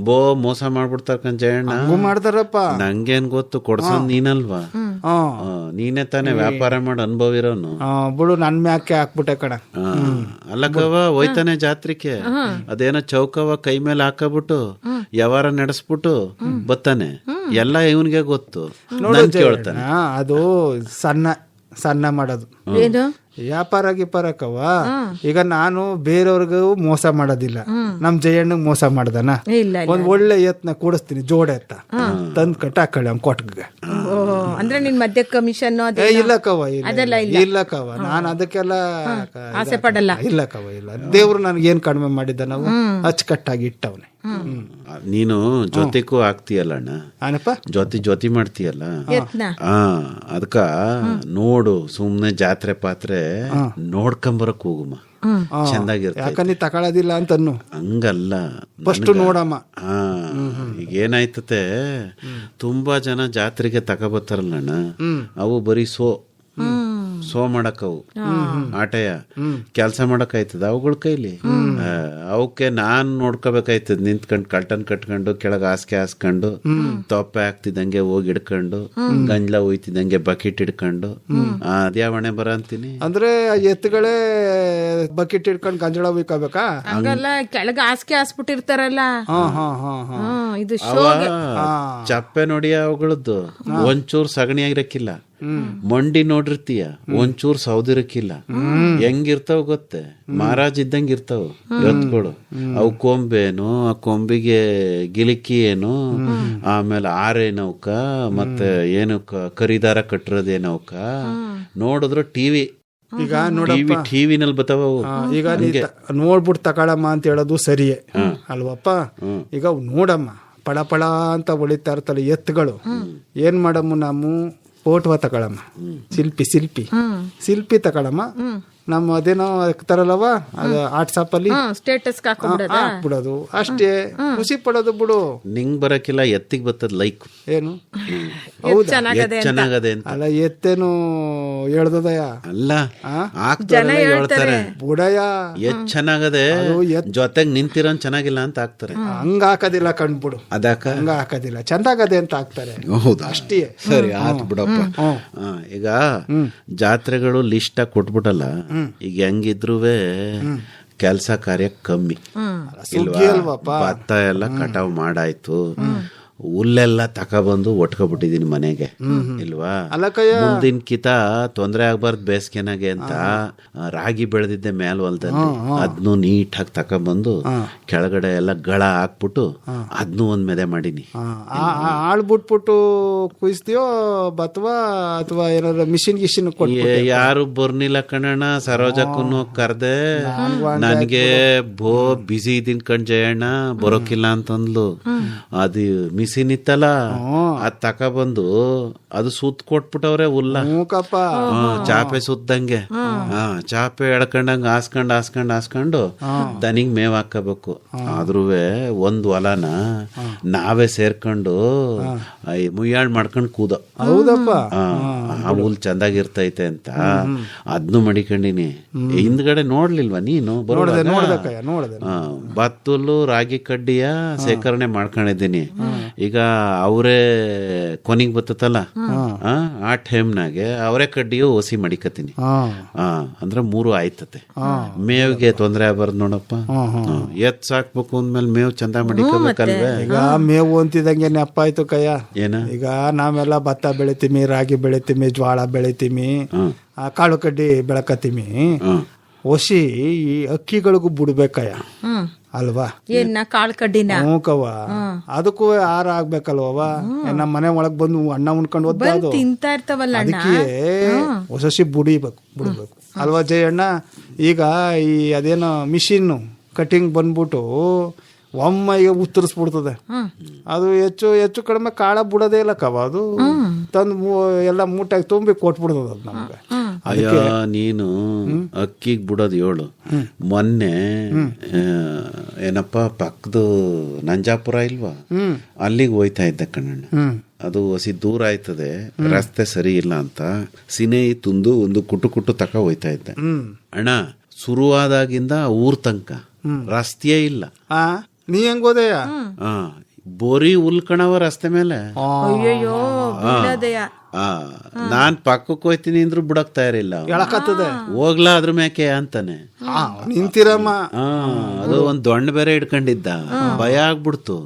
Speaker 2: ಬೋ ಮೋಸ ಮಾಡ್ಬಿಡ್ತಾರ ಕಣಜಯಣ್ಣ.
Speaker 1: ಮಾಡ್ತಾರಪ್ಪ,
Speaker 2: ನಂಗೇನ್ ಗೊತ್ತು, ಕೊಡ್ಸೋದ್ ನೀನಲ್ವಾ, ನೀನೇ ತಾನೇ ವ್ಯಾಪಾರ ಮಾಡಿ ಅನುಭವ ಇರೋನು.
Speaker 1: ಬಿಡು, ನನ್ ಮ್ಯಾಕೆ ಹಾಕ್ಬಿಟ್ಟೆ ಕಣ.
Speaker 2: ಅಲ್ಲಕವ ಹೋಯ್ತಾನೆ ಜಾತ್ರೆಗೆ, ಅದೇನೋ ಚೌಕವ ಕೈ ಮೇಲೆ ಹಾಕಬಿಟ್ಟು ವ್ಯವಹಾರ ನಡೆಸ್ಬಿಟ್ಟು ಬತ್ತಾನೆ. ಎಲ್ಲ ಇವನ್ಗೆ ಗೊತ್ತು, ನನ್ ಕೇಳ್ತಾನೆ.
Speaker 1: ಅದು ಸಣ್ಣ ಮಾಡೋದು
Speaker 3: ಏನು
Speaker 1: ವ್ಯಾಪಾರ ಗಿಪಾರಕ್ಕವ. ಈಗ ನಾನು ಬೇರೆಯವ್ರಿಗೂ ಮೋಸ ಮಾಡೋದಿಲ್ಲ, ನಮ್ ಜಯಣ್ಣಗ್ ಮೋಸ ಮಾಡ್ದನ. ಒಂದ್ ಒಳ್ಳೆ ಎತ್ನ ಕೂಡಿಸ್ತೀನಿ, ಜೋಡ ಎತ್ತ ತಂದ್ ಕಟ್ಟಾಕಳಿ ಅವ್ನ್ ಕೊಟ್ಗೆ.
Speaker 3: ಅಂದ್ರೆ ನಿನ್ ಮಧ್ಯ ಕಮಿಷನ್
Speaker 1: ಇಲ್ಲಕವ, ಇಲ್ಲಕವ, ನಾನು ಅದಕ್ಕೆಲ್ಲ
Speaker 3: ಆಸೆ ಪಡಲ್ಲ.
Speaker 1: ಇಲ್ಲಕವ, ಇಲ್ಲ. ದೇವ್ರು ನನ್ಗೇನ್ ಕಡಿಮೆ ಮಾಡಿದ್ದ, ನಾವು ಅಚ್ಚುಕಟ್ಟಾಗಿ ಇಟ್ಟವನೆ.
Speaker 2: ನೀನು ಜೊತೆಗೂ ಆಗ್ತೀಯಲ್ಲ ಅಣ್ಣ, ಜೊತೆ ಮಾಡ್ತೀಯಲ್ಲ, ಅದಕ್ಕ ನೋಡು ಸುಮ್ನೆ ಜಾತ್ರೆ ಪಾತ್ರೆ ನೋಡ್ಕೊಂಬರಕ್ ಹೋಗುಮ್ಮ, ಚಂದಾಗಿರ್ತ.
Speaker 1: ಯಾಕ ನೀ ತಗೊಳ್ಳೋದಿಲ್ಲ ಅಂತನ್ನು
Speaker 2: ಹಂಗಲ್ಲ,
Speaker 1: ಫಸ್ಟ್ ನೋಡಮ್ಮ.
Speaker 2: ಈಗ ಏನಾಯ್ತತೆ, ತುಂಬಾ ಜನ ಜಾತ್ರೆಗೆ ತಗೋಬತ್ತಾರಲ್ಲ ಅಣ್ಣ, ಅವು ಬರೀ ಸೋ ಮಾಡಕ್ಕವು ಆಟಯ ಕೆಲ್ಸ ಮಾಡಕ್ ಆಯ್ತದ ಅವುಗಳ ಕೈಲಿ. ಅವಕ್ಕೆ ನಾನ್ ನೋಡ್ಕೋಬೇಕಾಯ್ತದ, ನಿಂತ್ಕೊಂಡು ಕಲ್ಟನ್ ಕಟ್ಕೊಂಡು ಕೆಳಗ ಹಾಸಿಗೆ ಹಾಸ್ಕೊಂಡು ತೊಪ್ಪೆ ಹಾಕ್ತಿದಂಗೆ ಹೋಗಿ ಹಿಡ್ಕೊಂಡು ಗಂಜ್ಲ ಹೋಯ್ತಿದಂಗೆ ಬಕೆಟ್ ಹಿಡ್ಕೊಂಡು ಅದ್ಯಾವಣೆ ಬರ ಅಂತೀನಿ.
Speaker 1: ಅಂದ್ರೆ ಎತ್ತುಗಳೇ ಬಕೆಟ್ ಹಿಡ್ಕೊಂಡು ಗಂಜಳ ಹೋಯ್ಕೋಬೇಕಾ?
Speaker 3: ಹಂಗಲ್ಲ, ಕೆಳಗ ಹಾಸಿಗೆ ಹಾಸ್ಬಿಟ್ಟಿರ್ತಾರಲ್ಲ, ಇದು
Speaker 2: ಚಪ್ಪೆ ನೋಡಿ ಅವುಗಳದ್ದು ಒಂಚೂರು ಸಗಣಿ ಆಗಿರಕ್ಕಿಲ್ಲ, ಮಂಡಿ ನೋಡಿರ್ತೀಯ ಒಂಚೂರು ಸೌದಿರಕ್ಕಿಲ್ಲ. ಹೆಂಗಿರ್ತಾವ ಗೊತ್ತೆ, ಮಹಾರಾಜ್ ಇದ್ದಂಗ ಇರ್ತಾವ ಎತ್ಗಳು. ಅವು ಕೊಂಬೇನು, ಆ ಕೊಂಬಿಗೆ ಗಿಲಿಕಿ ಏನು, ಆಮೇಲೆ ಆರೇನವ್ಕ, ಮತ್ತೆ ಏನು ಕರಿದಾರ ಕಟ್ಟಿರೋದೇನವ್ಕ. ನೋಡಿದ್ರು ಟಿವಿ,
Speaker 1: ಈಗ ನೋಡಪ್ಪ
Speaker 2: ಟಿವಿನಲ್ಲಿ ಬತ್ತಾವ.
Speaker 1: ಈಗ ನೋಡ್ಬಿಟ್ಟು ತಗೊಳಮ್ಮ ಅಂತ ಹೇಳೋದು ಸರಿಯೇ ಅಲ್ವಪ್ಪ. ಈಗ ನೋಡಮ್ಮ, ಪಳ ಪಳ ಅಂತ ಹೊಳಿತಾ ಇರ್ತಲ್ಲ ಎತ್ತುಗಳು. ಏನ್ ಮಾಡಮ್ಮ, ನಾವು ಫೋಟೋ ತಗೊಳಮ್ಮ, ಶಿಲ್ಪಿ ತಗೊಳಮ್ಮ. ನಮ್ಮ ಅದೇನೋ ಹಾಕ್ತಾರಲ್ಲವ, ಅದು ವಾಟ್ಸಾಪ್ ಅಲ್ಲಿ
Speaker 3: ಸ್ಟೇಟಸ್
Speaker 1: ಹಾಕ್ಬಿಡೋದು ಅಷ್ಟೇ. ಖುಷಿ ಪಡೋದು ಬಿಡು.
Speaker 2: ನಿಂಗ್ ಬರಕಿಲ್ಲ, ಎತ್ತಿಗೆ ಬರ್ತದ ಲೈಕ್.
Speaker 1: ಏನು ಹೌದಾ,
Speaker 2: ಚೆನ್ನಾಗದೆ ಅಂತ.
Speaker 1: ಅಲ್ಲ ಎತ್ತೇನು ಹೇಳ್ದದಯ
Speaker 2: ಅಲ್ಲ, ಹಾಕ್ತಾರೆ ಹೇಳ್ತಾರೆ
Speaker 1: ಬುಡಯ
Speaker 2: ಎತ್ ಚೆನ್ನಾಗದೆ, ಜೊತೆಗ್ ನಿಂತಿರೋನ್ ಚೆನ್ನಾಗಿಲ್ಲ ಅಂತ ಹಾಕ್ತಾರೆ.
Speaker 1: ಹಂಗ ಹಾಕೋದಿಲ್ಲ ಕಣ್ಬಿಡು,
Speaker 2: ಅದಕ್ಕ
Speaker 1: ಹಂಗ ಹಾಕೋದಿಲ್ಲ, ಚಂದಾಗದೆ ಅಂತ ಹಾಕ್ತಾರೆ.
Speaker 2: ಹೌದಾ,
Speaker 1: ಅಷ್ಟೇ.
Speaker 2: ಸರಿ ಆಯ್ತು ಬಿಡಪ್ಪ. ಈಗ ಜಾತ್ರೆಗಳು ಲಿಸ್ಟ್ ಕೊಟ್ಬಿಟ್ಟಲ್ಲ, ಈಗ ಹೆಂಗಿದ್ರು ಕೆಲಸ ಕಾರ್ಯ ಕಮ್ಮಿ ಇಲ್ವಾ? ಭತ್ತ ಎಲ್ಲ ಕಟಾವ್ ಮಾಡಾಯ್ತು, ಹುಲ್ಲೆಲ್ಲ ತಕೊಬಂದು ಒಟ್ಕೊಬಿಟ್ಟಿದೀನಿ ಮನೆಗೆ ಇಲ್ವಾ. ಮುಂದಿನ ಕಿತ ತೊಂದ್ರೆ ಆಗ್ಬಾರ್ದು ಬೇಸಿಗೆನಾಗೆ ಅಂತ ರಾಗಿ ಬೆಳೆದಿದ್ದೆ ಮೇಲ್ ಹೊಲದಲ್ಲಿ, ಅದ್ನು ನೀಟಾಗಿ ತಕೊಬಂದು ಕೆಳಗಡೆ ಎಲ್ಲ ಗಳ ಹಾಕ್ಬಿಟ್ಟು ಅದ್ನು ಒಂದ್ ಮೆದೆ ಮಾಡೀನಿ.
Speaker 1: ಆಳ್ ಬಿಟ್ಬಿಟ್ಟು ಕುಯಿಸ್ತೀಯೋ ಅಥವಾ ಏನಾದ್ರು ಮಿಷಿನ್ ಗಿಷಿನ್ ಕೊಟ್ಟು?
Speaker 2: ಯಾರು ಬರ್ನಿಲ್ಲ ಕಣಣ್ಣ, ಸರೋಜಕ್ಕೂ ಕರ್ದೆ, ನನ್ಗೆ ಬಿಸಿ ಇದೀನ್ ಕಣ್ ಜಯಣ್ಣ, ಬರೋಕಿಲ್ಲ ಅಂತಂದ್ಲು. ಅದು ಮಿಷಿನ್ ಇತ್ತಲ್ಲ, ಅದ್ ತಕೊಬಂದು ಅದು ಸುತ್ತ ಕೊಟ್ಬಿಟ್ಟವ್ರೆ ಹುಲ್ಲ, ಚಾಪೆ ಸುತ್ತಂಗೆ. ಚಾಪೆ ಎಳ್ಕೊಂಡಂಗ ಹಾಸ್ಕೊಂಡು ದನಿಗ್ ಮೇವ್ ಹಾಕಬೇಕು. ಆದ್ರೂ ಒಂದ್ ಹೊಲನ ನಾವೇ ಸೇರ್ಕೊಂಡು ಮುಯ್ಯಾಳ್ ಮಾಡ್ಕೊಂಡ್ ಕೂದ.
Speaker 1: ಹೌದಪ್ಪ,
Speaker 2: ಆ ಹುಲ್ ಚಂದಾಗಿರ್ತೈತೆ ಅಂತ ಅದ್ನು ಮಡಿಕೊಂಡಿನಿ. ಹಿಂದ್ಗಡೆ ನೋಡ್ಲಿಲ್ವಾ ನೀನು? ಭತ್ತುಲ್ಲು ರಾಗಿ ಕಡ್ಡಿಯ ಸೇಕರಣೆ ಮಾಡ್ಕೊಂಡಿದ್ದೀನಿ. ಈಗ ಅವರೇ ಕೊನಿಗ್ ಬತ್ತಲ್ಲ, ಆ ಟೈಮ್ನಾಗೆ ಅವರೇ ಕಡ್ಡಿಯು ಹೊಸಿ ಮಡಿಕತೀನಿ. ಅಂದ್ರೆ 3 ಆಯ್ತತೆ. ಮೇವ್ಗೆ ತೊಂದ್ರೆ ಆಗ್ಬಾರ್ದು ನೋಡಪ್ಪ. ಎತ್ ಸಾಕ್ಬೇಕು ಅಂದ್ಮೇಲೆ ಮೇವ್ ಚಂದ ಮಡಿಕಬೇಕಲ್ವೇ.
Speaker 1: ಈಗ ಮೇವು ಅಂತಿದಂಗೆ ನೆಪ್ಪ ಆಯ್ತು ಕಯ್ಯ.
Speaker 2: ಏನ
Speaker 1: ಈಗ ನಾವೆಲ್ಲ ಭತ್ತ ಬೆಳಿತೀವಿ, ರಾಗಿ ಬೆಳಿತೀವಿ, ಜ್ವಾಳ ಬೆಳಿತೀವಿ, ಕಾಳು ಕಡ್ಡಿ ಬೆಳಕತ್ತೀವಿ. ಹೊಸಿ ಈ ಅಕ್ಕಿಗಳಿಗೂ ಬಿಡ್ಬೇಕಯ್ಯ ಅಲ್ವಾ?
Speaker 3: ಕಾಳು ಕಡ್ಡಿನ
Speaker 1: ಮೂಕವ ಅದಕ್ಕೂ ಆರ ಆಗ್ಬೇಕಲ್ವ. ನಮ್ಮ ಮನೆ ಒಳಗ್ ಬಂದು ಅಣ್ಣ ಉಣ್ಕೊಂಡು ಹೋದ್
Speaker 3: ತಿಂತಾ ಇರ್ತಾವಲ್ಲ,
Speaker 1: ಅದಕ್ಕೆ ಹೊಸಸಿ ಬಿಡ್ಬೇಕು ಅಲ್ವಾ ಜಯಣ್ಣ? ಈಗ ಈ ಅದೇನೋ ಮಿಷಿನ್ ಕಟಿಂಗ್ ಬಂದ್ಬಿಟ್ಟು ಒಮ್ಮೆಗೆ ಉತ್ತರಿಸ್ಬಿಡ್ತದೆ. ಅದು ಹೆಚ್ಚು ಕಡಿಮೆ ಕಾಳ ಬಿಡೋದೇ ಇಲ್ಲ ಕವ. ಅದು ತಂದು ಎಲ್ಲ ಮೂಟಾಗಿ ತುಂಬಿ ಕೊಟ್ಬಿಡ್ತದ ಅದು ನಮ್ಗೆ.
Speaker 2: ಅಯ್ಯೋ ನೀನು ಅಕ್ಕಿಗ್ ಬಿಡೋದು ಹೇಳು. ಮೊನ್ನೆ ಏನಪ್ಪ ಪಕ್ಕದ ನಂಜಾಪುರ ಇಲ್ವಾ, ಅಲ್ಲಿಗೆ ಹೋಯ್ತಾ ಇದ್ದ ಕಣ್ಣಣ್ಣ. ಅದು ಹೊಸಿ ದೂರ ಆಯ್ತದೆ, ರಸ್ತೆ ಸರಿ ಇಲ್ಲ ಅಂತ ಸಿನೇಹಿ ತುಂದು ಒಂದು ಕುಟು ತಕ ಹೋಯ್ತಾ ಇದ್ದೆ ಅಣ್ಣ. ಶುರುವಾದಾಗಿಂದ ಊರ್ ತನಕ ರಸ್ತೆಯೇ ಇಲ್ಲ.
Speaker 1: ನೀ ಹೆಂಗ್ ಹೋದೆಯ?
Speaker 2: ಬೋರಿ ಉಲ್ಕಣವ ರಸ್ತೆ ಮೇಲೆ. ನಾನ್ ಪಕ್ಕಕ್ಕೆ ಹೋಯ್ತೀನಿ ಅಂದ್ರು ಬಿಡಕ್ ತಯಾರಿಲ್ಲ. ಹೋಗ್ಲಾ ಅದ್ರ ಮ್ಯಾಕೆ ಅಂತಾನೆ
Speaker 1: ನಿಂತಿರಮ್ಮ.
Speaker 2: ಅದು ಒಂದ್ ದೊಣ್ಣೆ ಬೇರೆ ಇಡ್ಕೊಂಡಿದ್ದ, ಭಯ ಆಗ್ಬಿಡ್ತು.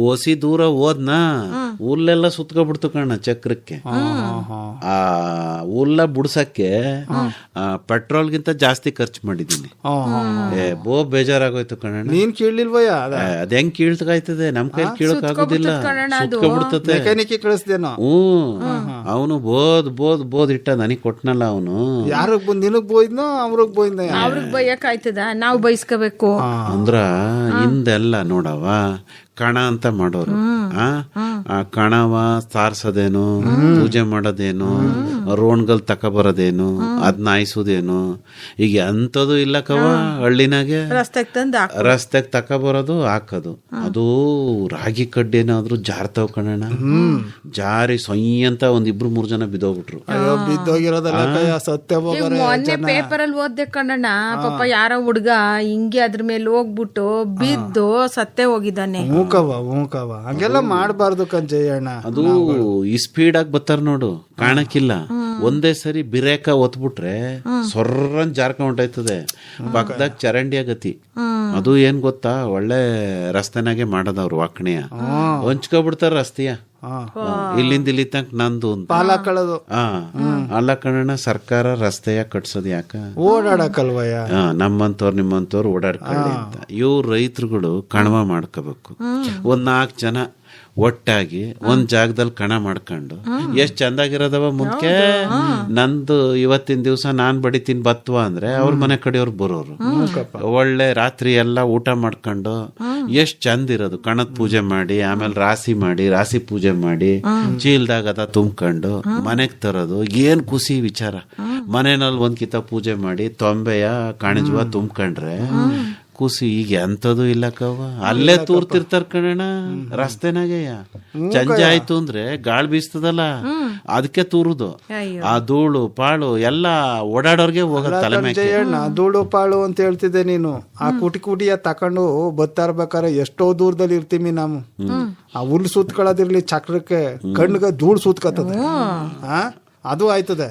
Speaker 2: ಓಸಿ ದೂರ ಹೋದ್ನಾ ಹುಲ್ಲೆಲ್ಲ ಸುತ್ಕೊಬಿಡ್ತು ಕಣ್ಣ ಚಕ್ರಕ್ಕೆ. ಆ ಹುಲ್ಲ ಬುಡ್ಸಕ್ಕೆ ಪೆಟ್ರೋಲ್ಗಿಂತ ಜಾಸ್ತಿ ಖರ್ಚು ಮಾಡಿದೀನಿ. ಬೇಜಾರಾಗೋಯ್ತು ಕಣ್ಣ.
Speaker 1: ನೀನ್ ಕೀಳ್ಲಿಲ್ವಯ್ಯ?
Speaker 2: ಅದ್ ಹೆಂಗ್ ಕೀಳ್ತಕಾಯ್ತದೆ, ನಮ್ ಕೈ ಕೀಳಕ್ ಆಗುದಿಲ್ಲ, ಸುತ್ಕೊಬಿಡ್ತತೆ.
Speaker 1: ಕಳಿಸ್ದೇನೋ?
Speaker 2: ಅವನು ಬೋದ್ ಇಟ್ಟ ನನಗ್ ಕೊಟ್ನಲ್ಲ ಅವನು.
Speaker 1: ಯಾರಗ್ ಬಂದ್ ನಿನಗ್ ಬೋಯ್ದ್ನೋ ಅವ್ರಿಗೆ ಬೋಯ್ದ?
Speaker 3: ಅವ್ರಿಗೆ ಬೈಯಕ್ ಆಯ್ತದ, ನಾವು ಬೈಸ್ಕೋಬೇಕು
Speaker 2: ಅಂದ್ರ ಹಿಂದೆಲ್ಲ ನೋಡವ ಕಣ ಅಂತ ಮಾಡೋರು. ಆ ಕಣವ ಸಾರ್ಸೋದೇನು, ಪೂಜೆ ಮಾಡೋದೇನು, ರೋಣ್ಗಲ್ ತಕೊಬರೋದೇನು, ಅದ್ನ ಆಯ್ಸೋದೇನು, ಈಗ ಎಂತದು ಇಲ್ಲ ಕವ. ಹಳ್ಳಿನಾಗೆ ರಸ್ತೆಗ್ ತಕೊಬರೋದು ಹಾಕೋದು. ಅದು ರಾಗಿ ಕಡ್ಡಿ ಏನಾದ್ರು ಜಾರ್ತಾವ್ ಕಣಣ್ಣ. ಜಾರಿ ಸೊಯ್ ಅಂತ 1-2-3 ಜನ ಬಿದ್ದೋಗ್ಬಿಟ್ರು.
Speaker 3: ಮೊನ್ನೆ ಪೇಪರ್ ಅಲ್ಲಿ ಓದ್ದೆ ಕಣಣ್ಣ. ಪಾಪ ಯಾರ ಹುಡ್ಗ ಹಿಂಗೆ ಅದ್ರ ಮೇಲೆ ಹೋಗ್ಬಿಟ್ಟು ಬಿದ್ದು ಸತ್ತೇ ಹೋಗಿದ್ದಾನೆ.
Speaker 1: ಹಂಗೆಲ್ಲ ಮಾಡಬಾರ್ದು ಕಂಜಯ್ಯಣ್ಣ.
Speaker 2: ಅದು ಈ ಸ್ಪೀಡ್ ಆಗಿ ಬರ್ತಾರ ನೋಡು, ಕಾಣಕ್ಕಿಲ್ಲ. ಒಂದೇ ಸರಿ ಬಿರೇಕ ಒತ್ಬಿಟ್ರೆ ಸೊರ್ರನ್ ಜಾರ್ಕ ಹೊಂಟೈತದೆ. ಪಕ್ಕದಾಗ ಚರಂಡಿಯ ಗತಿ. ಅದು ಏನ್ ಗೊತ್ತಾ, ಒಳ್ಳೆ ರಸ್ತೆನಾಗೆ ಮಾಡೋದವ್ರು ವಾಕಣೆಯ ಹೊಂಚ್ಕೊಬಿಡ್ತಾರ ರಸ್ತೆಯ. ಇಲ್ಲಿಂದ ಇಲ್ಲಿ ತನಕ ನಂದು
Speaker 1: ಪಾಲ ಕಳದು.
Speaker 2: ಅಲ್ಲ ಕಣ, ಸರ್ಕಾರ ರಸ್ತೆಯ ಕಟ್ಸೋದು ಯಾಕ?
Speaker 1: ಓಡಾಡಕಲ್ವಯ್ಯ.
Speaker 2: ನಿಮ್ಮಂತವ್ರು ಓಡಾಡ್ಕೊಳ್ಳಿ ಅಂತ. ಇವ್ರು ರೈತರುಗಳು ಕಣವ ಮಾಡ್ಕೋಬೇಕು. 4 ಜನ ಒಟ್ಟಾಗಿ ಒಂದ್ ಜಾಗದಲ್ಲಿ ಕಣ ಮಾಡ್ಕೊಂಡು ಎಷ್ಟ್ ಚಂದಾಗಿರೋದವ. ಮುಂದೆ ನಂದು ಇವತ್ತಿನ ದಿವಸ ನಾನ್ ಬಡಿತೀನಿ ಬತ್ವ ಅಂದ್ರೆ ಅವ್ರ ಮನೆ ಕಡೆಯವ್ರು ಬರೋರು. ಒಳ್ಳೆ ರಾತ್ರಿ ಎಲ್ಲ ಊಟ ಮಾಡ್ಕೊಂಡು ಎಷ್ಟ್ ಚಂದ ಇರೋದು. ಕಣದ ಪೂಜೆ ಮಾಡಿ, ಆಮೇಲೆ ರಾಶಿ ಪೂಜೆ ಮಾಡಿ, ಚೀಲ್ದಾಗ ಅದ ತುಂಬ್ಕೊಂಡು ಮನೆಗ್ ತರೋದು. ಏನ್ ಖುಷಿ ವಿಚಾರ. ಮನೆಯಲ್ಲಿ ಒಂದ್ ಕಿತ ಪೂಜೆ ಮಾಡಿ ತೊಂಬೆಯ ಕಾಣಿಜುವ ತುಂಬ್ಕೊಂಡ್ರೆ ಖುಷಿ. ಈಗ ಎಂತದು ಇಲ್ಲ ಕವ. ಅಲ್ಲೇ ತೂರ್ತಿರ್ತಾರ ಕಣ ರಸ್ತೆನಾಗೆ. ಸಂಜೆ ಆಯ್ತು ಅಂದ್ರೆ ಗಾಳಿ ಬೀಸ್ತದಲ್ಲ, ಅದಕ್ಕೆ ತೂರುದು. ಆ ಧೂಳು ಪಾಳು ಎಲ್ಲ ಓಡಾಡೋರ್ಗೆ ಹೋಗೋ ತಲೆ ಮೇಲೆ.
Speaker 1: ಧೂಳು ಪಾಳು ಅಂತ ಹೇಳ್ತಿದ್ದೆ ನೀನು. ಆ ಕುಟಿಯ ತಕೊಂಡು ಬರ್ತಾ ಇರ್ಬೇಕಾರೆ ಎಷ್ಟೋ ದೂರದಲ್ಲಿ ಇರ್ತೀವಿ ನಾವು. ಆ ಹುಲ್ಲು ಸುತ್ಕೊಳ್ಳೋದಿರ್ಲಿ ಚಕ್ರಕ್ಕೆ, ಕಣ್ಣಿಗೆ ಧೂಳು ಸುತ್ಕತ್ತದ. ಅದು ಆಯ್ತದೆ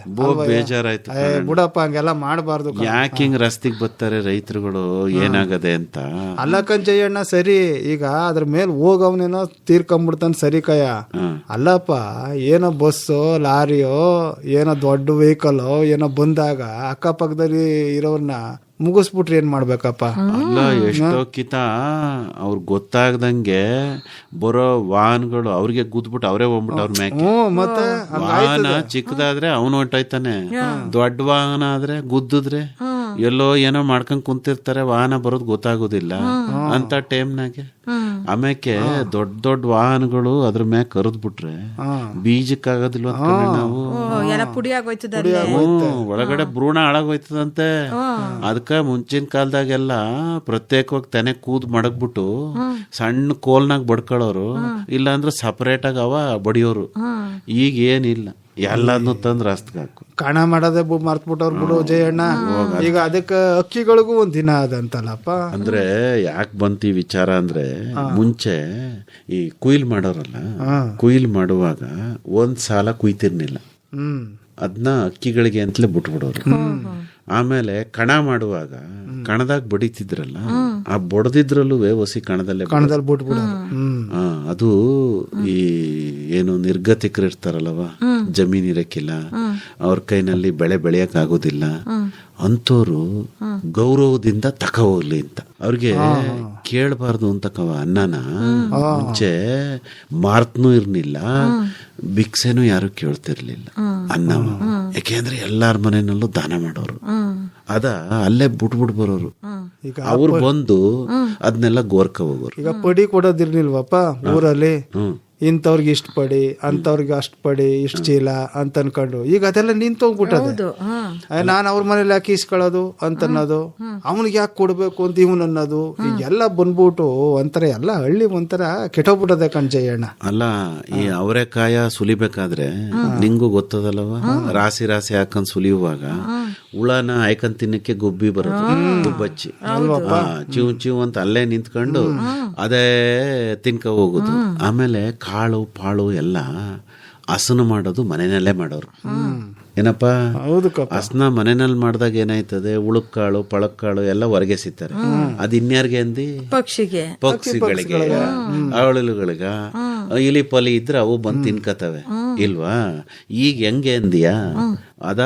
Speaker 2: ಬೇಜಾರಾಯ್ತು.
Speaker 1: ಬಿಡಪ್ಪ ಹಂಗೆಲ್ಲ ಮಾಡಬಾರ್ದು.
Speaker 2: ಯಾಕೆ ಹಿಂಗ್ ರಸ್ತಿಗೆ ಬರ್ತಾರೆ ರೈತರುಗಳು, ಏನಾಗದೆ ಅಂತ.
Speaker 1: ಅಲ್ಲ ಕಂಜಯ್ಯಣ್ಣ, ಸರಿ ಈಗ ಅದ್ರ ಮೇಲೆ ಹೋಗವನೇನೋ ತೀರ್ಕೊಂಡ್ಬಿಡ್ತಾನೆ, ಸರಿ ಕಯ್ಯ. ಅಲ್ಲಪ್ಪ, ಏನೋ ಬಸ್ಸೋ ಲಾರಿಯೋ ಏನೋ ದೊಡ್ಡ ವೆಹಿಕಲ್ ಏನೋ ಬಂದಾಗ ಅಕ್ಕಪಕ್ಕದಲ್ಲಿ ಇರೋರ್ನ ಮುಗಿಸ್ಬಿಟ್ರಿ ಏನ್ ಮಾಡ್ಬೇಕಪ್ಪ?
Speaker 2: ಅಲ್ಲ, ಎಷ್ಟೋ ಕಿತ ಅವ್ರ ಗೊತ್ತಾಗ್ದಂಗೆ ಬರೋ ವಾಹನಗಳು ಅವ್ರಿಗೆ ಗುದ್ಬಿಟ್ಟು ಅವರೇ ಹೋಗ್ಬಿಟ್ಟು ಅವ್ರ ಮ್ಯಾಕೆ.
Speaker 1: ಮತ್ತೆ
Speaker 2: ವಾಹನ ಚಿಕ್ಕದಾದ್ರೆ ಅವನು ಹೊಂಟೋಯ್ತಾನೆ, ದೊಡ್ಡ ವಾಹನ ಆದ್ರೆ ಗುದ್ದಿದ್ರೆ ಎಲ್ಲೋ ಏನೋ ಮಾಡ್ಕೊಂಡ್ ಕುಂತಿರ್ತಾರೆ, ವಾಹನ ಬರೋದು ಗೊತ್ತಾಗೋದಿಲ್ಲ ಅಂತ ಟೈಮ್ನಾಗೆ. ಆಮ್ಯಾಕೆ ದೊಡ್ಡ ದೊಡ್ಡ ವಾಹನಗಳು ಅದ್ರ ಮ್ಯಾಗ ಕರೆದ್ಬಿಟ್ರೆ ಬೀಜಕ್ಕಾಗೋದಿಲ್ವ ನಾವು. ಒಳಗಡೆ ಭ್ರೂಣ ಹಾಳಾಗೋಯ್ತದಂತೆ. ಅದಕ್ಕ ಮುಂಚಿನ ಕಾಲದಾಗೆಲ್ಲ ಪ್ರತ್ಯೇಕವಾಗಿ ತೆನೆ ಕೂದ್ ಮಡಗ್ಬಿಟ್ಟು ಸಣ್ಣ ಕೋಲ್ನಾಗ ಬಡ್ಕೊಳ್ಳೋರು, ಇಲ್ಲಾಂದ್ರೆ ಸಪರೇಟ್ ಆಗಿ ಅವ ಬಡಿಯೋರು. ಈಗ ಏನಿಲ್ಲ, ಎಲ್ಲಾದ್ನೂ ತಂದ್ ರಸ್ತೆಗೆ ಹಾಕು.
Speaker 1: ಕಣ ಮಾಡೋದೇ ಮರ್ತ್ಬಿಟ್ಟವ್ರು ಬಿಡು ಜಯಣ್ಣ. ಈಗ ಅದಕ್ಕೆ ಅಕ್ಕಿಗಳಿಗೂ ಒಂದ್ ದಿನ ಅದಂತಲ್ಲಪ್ಪ.
Speaker 2: ಅಂದ್ರೆ ಯಾಕೆ ಬಂತು ಈ ವಿಚಾರ ಅಂದ್ರೆ, ಮುಂಚೆ ಈ ಕುಯ್ಲ್ ಮಾಡೋರಲ್ಲ, ಕುಯ್ಲ್ ಮಾಡುವಾಗ ಒಂದ್ ಸಾಲ ಕುಯ್ತಿರ್ನಿಲ್ಲ, ಅದನ್ನ ಅಕ್ಕಿಗಳಿಗೆ ಅಂತಲೇ ಬಿಟ್ಬಿಡೋರು. ಆಮೇಲೆ ಕಣ ಮಾಡುವಾಗ ಕಣದಾಗ ಬಡಿತಿದ್ರಲ್ಲ, ಆ ಬಡದಿದ್ರಲ್ಲೂ ಒಸಿ ಕಣದಲ್ಲಿ
Speaker 1: ಬಿಟ್ಬಿಡೋರು.
Speaker 2: ಅದು ಈ ಏನು ನಿರ್ಗತಿಕರು ಇರ್ತಾರಲ್ಲವ, ಜಮೀನ್ ಇರಕ್ಕಿಲ್ಲ, ಅವ್ರ ಕೈನಲ್ಲಿ ಬೆಳೆ ಬೆಳೆಯಕ್ ಆಗೋದಿಲ್ಲ ಅಂತೋರು ಗೌರವದಿಂದ ತಕ ಹೋಗ್ಲಿ ಅಂತ ಅವ್ರಿಗೆ ಕೇಳಬಾರ್ದು ಅಂತ ಅನ್ನನ ಮುಂಚೆ ಮಾರ್ತನೂ ಇರ್ಲಿಲ್ಲ, ಭಿಕ್ಷೆನೂ ಯಾರು ಕೇಳ್ತಿರ್ಲಿಲ್ಲ ಅನ್ನವ. ಯಾಕೆಂದ್ರೆ ಎಲ್ಲಾರ ಮನೆಯಲ್ಲೂ ದಾನ ಮಾಡೋರು, ಅದ ಅಲ್ಲೇ ಬಿಟ್ಬಿಟ್ ಬರೋರು. ಅವ್ರು ಬಂದು ಅದನ್ನೆಲ್ಲ ಗೋರ್ಕ ಹೋಗೋರು.
Speaker 1: ಈಗ ಪಡಿ ಕೊಡೋದಿರ್ಲಿಲ್ವಪ್ಪ ಊರಲ್ಲಿ, ಇಂಥವ್ರಿಗೆ ಇಷ್ಟ ಪಡಿ, ಅಂತವ್ರಿಗೆ ಅಷ್ಟ್ ಪಡಿ, ಇಷ್ಟ ಚೀಲ ಅಂತ ಅನ್ಕೊಂಡು. ಈಗ ಅದೆಲ್ಲ ನಿಂತೋಗ್ಬಿಟ್ಟದೆ. ನಾನ್ ಅವ್ರ ಮನೇಲಿ ಯಾಕೆ ಇಸ್ಕೊಳ್ಳೋದು ಅಂತ ಅನ್ನೋದು, ಅವನಿಗೆ ಯಾಕೆ ಕೊಡ್ಬೇಕು ಅಂತ ಇವನ್ ಅನ್ನೋದು, ಈಗೆಲ್ಲ ಬಂದ್ಬಿಟ್ಟು ಒಂಥರ ಎಲ್ಲ ಹಳ್ಳಿ ಒಂಥರ ಕೆಟ್ಟೋಗ್ಬಿಟ್ಟದೆ ಕಣ್ಜಯ್ಯಣ್ಣ.
Speaker 2: ಅಲ್ಲ, ಈ ಅವರೆಕಾಯ ಸುಲಿಬೇಕಾದ್ರೆ ನಿಂಗೂ ಗೊತ್ತದಲ್ಲವ, ರಾಸಿ ರಾಸಿ ಹಾಕೊಂಡ್ ಸುಲಿಯುವಾಗ ಹುಳನ ಆಯ್ಕೊಂಡ್ ತಿನ್ನಕ್ಕೆ ಗುಬ್ಬಿ ಬರೋದು, ಗುಬ್ಬಚ್ಚಿ ಚಿವ್ ಚಿವ್ ಅಂತ ಅಲ್ಲೇ ನಿಂತ್ಕೊಂಡು ಅದೇ ತಿನ್ಕ ಹೋಗುದು. ಆಮೇಲೆ ಕಾಳು ಪಾಳು ಎಲ್ಲ ಹಸನು ಮಾಡೋದು ಮನೆಯಲ್ಲೇ ಮಾಡೋರು. ಏನಪ್ಪಾ, ಹಸನ ಮನೆಯಲ್ಲಿ ಮಾಡಿದಾಗ ಏನಾಯ್ತದೆ, ಉಳುಕ್ಕಾಳು ಪಳಕ್ಕಾಳು ಎಲ್ಲ ಹೊರಗೆ ಸಿಗ್ತಾರೆ. ಅದ್ ಇನ್ಯಾರ್ಗೆ ಅಂದಿ, ಪಕ್ಷಿಗಳಿಗೆ, ಅವಳುಗಳಿಗೆ. ಇಲಿ ಪಲಿ ಇದ್ರೆ ಅವು ಬಂದು ತಿನ್ಕತವೆ ಇಲ್ವಾ? ಈಗ ಹೆಂಗೆ ಅಂದಿಯಾ, ಅದ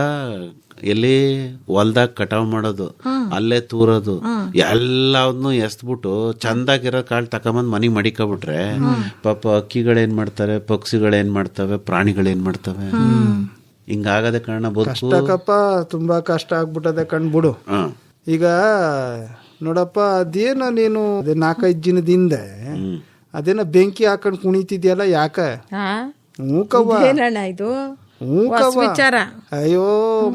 Speaker 2: ಎಲ್ಲಿ ಹೊಲ್ದಾಗ ಕಟಾವ್ ಮಾಡೋದು, ಅಲ್ಲೇ ತೂರೋದು, ಎಲ್ಲವನ್ನೂ ಎಸ್ಬಿಟ್ಟು ಚಂದಾಗಿರೋ ಕಾಳು ತಕೊಂಬಂದ್ ಮನೆಗ್ ಮಡಿಕೊಬಿಟ್ರೆ ಪಾಪ ಅಕ್ಕಿಗಳೇನ್ ಮಾಡ್ತಾರೆ, ಪಕ್ಷಿಗಳೇನ್ ಮಾಡ್ತವೆ, ಪ್ರಾಣಿಗಳೇನ್ ಮಾಡ್ತವೆ. ಹಿಂಗಾಗದೆ ಕಾರಣ
Speaker 1: ಕಷ್ಟಕ್ಕಪ್ಪ, ತುಂಬಾ ಕಷ್ಟ ಆಗ್ಬಿಟ್ಟದೆ ಕಣ್ಬಿಡು. ಈಗ ನೋಡಪ್ಪ, ಅದೇನೋ ನೀನು 4-5 ದಿನದಿಂದ ಅದೇನೋ ಬೆಂಕಿ ಹಾಕೊಂಡ್ ಕುಣಿತಿದ್ಯಲ್ಲ, ಯಾಕ? ಅಯ್ಯೋ,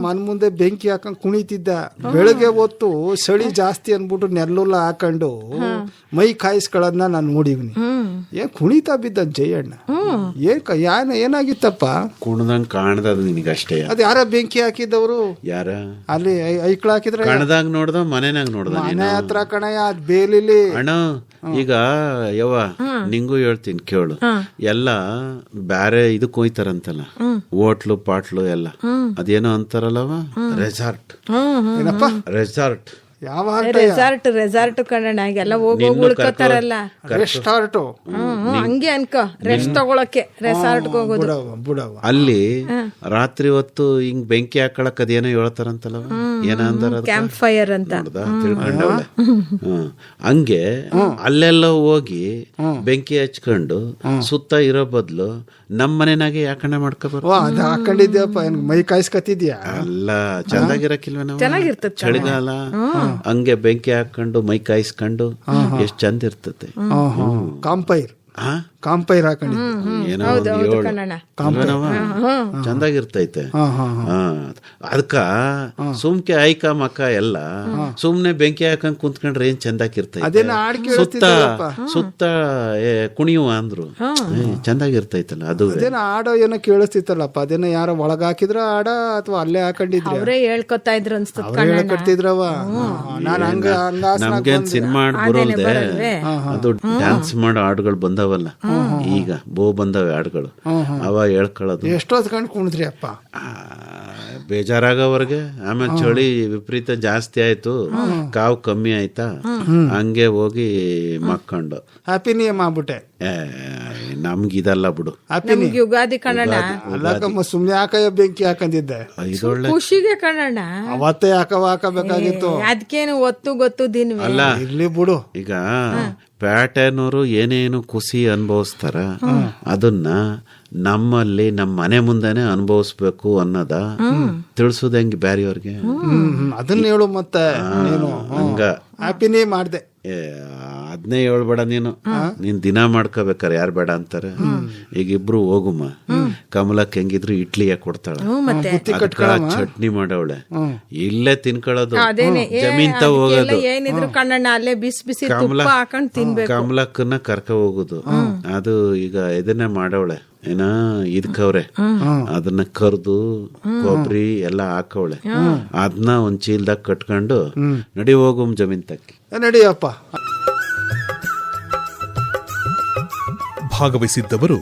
Speaker 1: ಮನ್ ಮುಂದೆ ಬೆಂಕಿ ಹಾಕೊಂಡ್ ಕುಣಿತಿದ್ದ. ಬೆಳಗ್ಗೆ ಹೊತ್ತು ಚಳಿ ಜಾಸ್ತಿ ಅನ್ಬಿಟ್ಟು ನೆಲ್ಲುಲ್ಲ ಹಾಕೊಂಡು ಮೈ ಕಾಯಿಸ್ಕೊಳ್ಳೋದನ್ನ ನಾನು ನೋಡಿವ್ನಿ. ಏನ್ ಕುಣಿತಾ ಬಿದ್ದ ಜಯಣ್ಣ, ಏನಾಗಿತ್ತಪ್ಪ?
Speaker 2: ಕುಣದಂಗ್ ಕಾಣ್ದ ನಿನಗಷ್ಟೇ.
Speaker 1: ಅದ್ ಯಾರ ಬೆಂಕಿ ಹಾಕಿದವ್ರು?
Speaker 2: ಯಾರ
Speaker 1: ಅಲ್ಲಿ ಐಕ್ಳ ಹಾಕಿದ್ರೆ
Speaker 2: ಕಣದಾಗ ನೋಡ್ದ, ಮನೆನಾಗ ನೋಡ್ದ,
Speaker 1: ಮನೆ ಹತ್ರ ಕಣಯ್ಯ, ಅದ್ ಬೇಲಿಲಿ.
Speaker 2: ಅಣ್ಣ ಈಗ ಯವ್ವ ನಿಂಗೂ ಹೇಳ್ತೀನಿ ಕೇಳು, ಎಲ್ಲ ಬ್ಯಾರೆ ಇದಕ್ ಹೋಯ್ತಾರಂತಲ್ಲ, ಹೋಟ್ಲು ಪಾಟ್ಲು ಎಲ್ಲ, ಅದೇನೋ ಅಂತಾರಲ್ಲವ, ರೆಸಾರ್ಟ್. ರೆಸಾರ್ಟ್
Speaker 1: ಯಾವ
Speaker 3: ರೆಸಾರ್ಟ್ ಕಣ್ಣ, ಎಲ್ಲ ಹೋಗಿ ಉಳ್ಕೋತಾರಲ್ಲ,
Speaker 1: ರೆಸ್ಟಾರ್ಟ್
Speaker 3: ಹಂಗೆ ಅನ್ಕೋ, ರೆಸ್ಟ್ ತಗೊಳಕ್ಕೆ ರೆಸಾರ್ಟ್ ಹೋಗೋದು.
Speaker 2: ಅಲ್ಲಿ ರಾತ್ರಿ ಹೊತ್ತು ಹಿಂಗ್ ಬೆಂಕಿ ಹಾಕೊಳಕ್ ಅದೇನೋ ಹೇಳ್ತಾರಂತಲ್ಲವ, ಏನ ಅಂದಾರ,
Speaker 3: ಕ್ಯಾಂಪ್ ಫೈರ್ ಅಂತ
Speaker 2: ತಿಳ್ಕೊಂಡವಳೆ. ಹಂಗೆ ಅಲ್ಲೆಲ್ಲ ಹೋಗಿ ಬೆಂಕಿ ಹಚ್ಕೊಂಡು ಸುತ್ತ ಇರೋ ಬದ್ಲು ನಮ್ ಮನೆನಾಗೆ ಯಾಕಣ್ಣ ಮಾಡ್ಕೋಬಾರ್ದು?
Speaker 1: ಹಾಕೊಂಡಿದ್ಯಪ್ಪ, ಮೈ ಕಾಯಿಸ್ಕತ್ತಿದ್ಯಾ?
Speaker 2: ಅಲ್ಲ, ಚಂದಾಗಿರಕ್ಕಿಲ್ವ ನಾವು?
Speaker 3: ಚೆನ್ನಾಗಿರ್ತದೆ
Speaker 2: ಚಳಿಗಾಲ ಹಂಗೆ ಬೆಂಕಿ ಹಾಕೊಂಡು ಮೈ ಕಾಯಿಸ್ಕೊಂಡು ಎಷ್ಟ್ ಚಂದ ಇರ್ತತೆ.
Speaker 1: ಕಾಂಪೈರ್ ಹಾಕೊಂಡಿದ್ದೆ,
Speaker 2: ಏನೋ ಚಂದಾಗಿರ್ತೈತೆ. ಅದಕ್ಕ ಸುಮ್ಕೆ ಐಕ ಮಕ್ಕ ಎಲ್ಲ ಸುಮ್ನೆ ಬೆಂಕಿ ಹಾಕೊಂಡ್ ಕುಂತ್ಕೊಂಡ್ರೆ ಏನ್ ಚಂದಾಗಿರ್ತೈತೆ. ಸುತ್ತ ಕುಣಿಯುವ ಅಂದ್ರು ಚಂದಾಗಿರ್ತೈತಲ್ಲ. ಅದು
Speaker 1: ಆಡೋ ಏನೋ ಕೇಳಿಸ್ತಿತ್ತಲ್ಲಪ್ಪ, ಅದೇನೋ ಯಾರೋ ಒಳಗ ಹಾಕಿದ್ರ ಆಡ ಅಥವಾ ಅಲ್ಲೇ ಹಾಕೊಂಡಿದ್ರು,
Speaker 3: ಅವರೇ ಹೇಳ್ಕೊತಾ ಇದ್ರು
Speaker 1: ಹೇಳ್ಕೊಡ್ತಿದ್ರವ.
Speaker 2: ನಮ್ಗೇನ್ ಸಿನಿಮಾ ಬರೋಲ್ದೆ, ಅದು ಡ್ಯಾನ್ಸ್ ಮಾಡೋ ಹಾಡುಗಳು ಬಂದವ ಬಂದವಲ್ಲ ಈಗ ಬಂದವ ಹಾಡುಗಳು ಅವ ಹೇಳ್ಕೊಳ್ಳೋದು
Speaker 1: ಎಷ್ಟೊತ್ತು ಕಂಡು ಕುಣಿದ್ರಿ ಅಪ್ಪ?
Speaker 2: ಬೇಜಾರಾಗವ್ರಿಗೆ. ಆಮೇಲೆ ಚಳಿ ವಿಪರೀತ ಜಾಸ್ತಿ ಆಯ್ತು, ಕಾವು ಕಮ್ಮಿ ಆಯ್ತಾ, ಹಂಗೆ ಹೋಗಿ ಮಕ್ಕೊಂಡು
Speaker 1: ಹ್ಯಾಪಿ ನ್ಯೂ ಇಯರ್ ಮಾಡ್ಬಿಟ್ಟೆ.
Speaker 2: ನಮ್ಗಿದಲ್ಲ ಬಿಡು.
Speaker 3: ನಮ್ಗೆ ಯುಗಾದಿ ಕಣಣ್ಣ.
Speaker 1: ಅಲ್ಲಕ್ಕಮ್ಮ ಸುಮ್ನೆ ಯಾಕಯ್ಯ ಬೆಂಕಿ ಹಾಕಂದಿದ್ದೆ?
Speaker 2: ಇದೊಳ್ಳೆ
Speaker 3: ಖುಷಿಗೆ ಕಣಣ್ಣ.
Speaker 1: ಅವತ್ತೇ ಹಾಕಬೇಕಾಗಿತ್ತು.
Speaker 3: ಅದ್ಕೇನು ಒತ್ತು ಗೊತ್ತು ದಿನ
Speaker 2: ಅಲ್ಲ.
Speaker 1: ಇರ್ಲಿ ಬಿಡು.
Speaker 2: ಈಗ ಪ್ಯಾಟರ್ನವರು ಏನೇನು ಖುಷಿ ಅನುಭವಿಸ್ತಾರ ಅದನ್ನ ನಮ್ಮಲ್ಲಿ ನಮ್ಮ ಮನೆ ಮುಂದೆನೆ ಅನುಭವಿಸ್ಬೇಕು ಅನ್ನೋದ ತಿಳಿಸೋದ್ ಹೆಂಗೆ ಬ್ಯಾರಿಯವ್ರಿಗೆ?
Speaker 1: ಅದನ್ನ ಹೇಳು ಮತ್ತೆ. ನೀನು
Speaker 2: ಹಂಗ
Speaker 1: ಹ್ಯಾಪಿ ನ್ಯೂ ಮಾಡ್ದೆ.
Speaker 2: ಅದನ್ನೇ ಹೇಳ್ಬೇಡ ನೀನ್ ದಿನ ಮಾಡ್ಕೋಬೇಕಾರೆ ಯಾರು ಬೇಡ ಅಂತಾರೆ. ಈಗ ಇಬ್ರು ಹೋಗುಮ್ಮ, ಕಮಲಕ್ಕೆ ಹೆಂಗಿದ್ರು ಇಡ್ಲಿಯ ಕೊಡ್ತಾಳೆ, ಚಟ್ನಿ ಮಾಡವಳೆ, ಇಲ್ಲೇ ತಿನ್ಕೊಳ್ಳೋದು, ಜಮೀನ್ ತ ಹೋಗೋದು,
Speaker 3: ಏನಿದ್ರು ಕಣ್ಣಣ್ಣ ಅಲ್ಲೇ ಬಿಸಿ ಬಿಸಿ ತುಪ್ಪ ಹಾಕೊಂಡ್ ತಿನ್ಬೇಕು.
Speaker 2: ಕಮಲಕ್ಕನ್ನ ಕರ್ಕ ಹೋಗುದು. ಅದು ಈಗ ಇದನ್ನೇ ಮಾಡವಳೆ, ಏನ ಇದ್ಕವ್ರೆ, ಅದನ್ನ ಕರ್ದು ಕೊಬ್ಬರಿ ಎಲ್ಲ ಹಾಕವಳೆ. ಅದನ್ನ ಒಂದ್ ಚೀಲ್ದಾಗ ಕಟ್ಕೊಂಡು ನಡಿ ಹೋಗುಮ್ ಜಮೀನ್ ತಕ್ಕಿ.
Speaker 1: ನಡಿಯಪ್ಪ.
Speaker 4: ಭಾಗವಹಿಸಿದ್ದವರು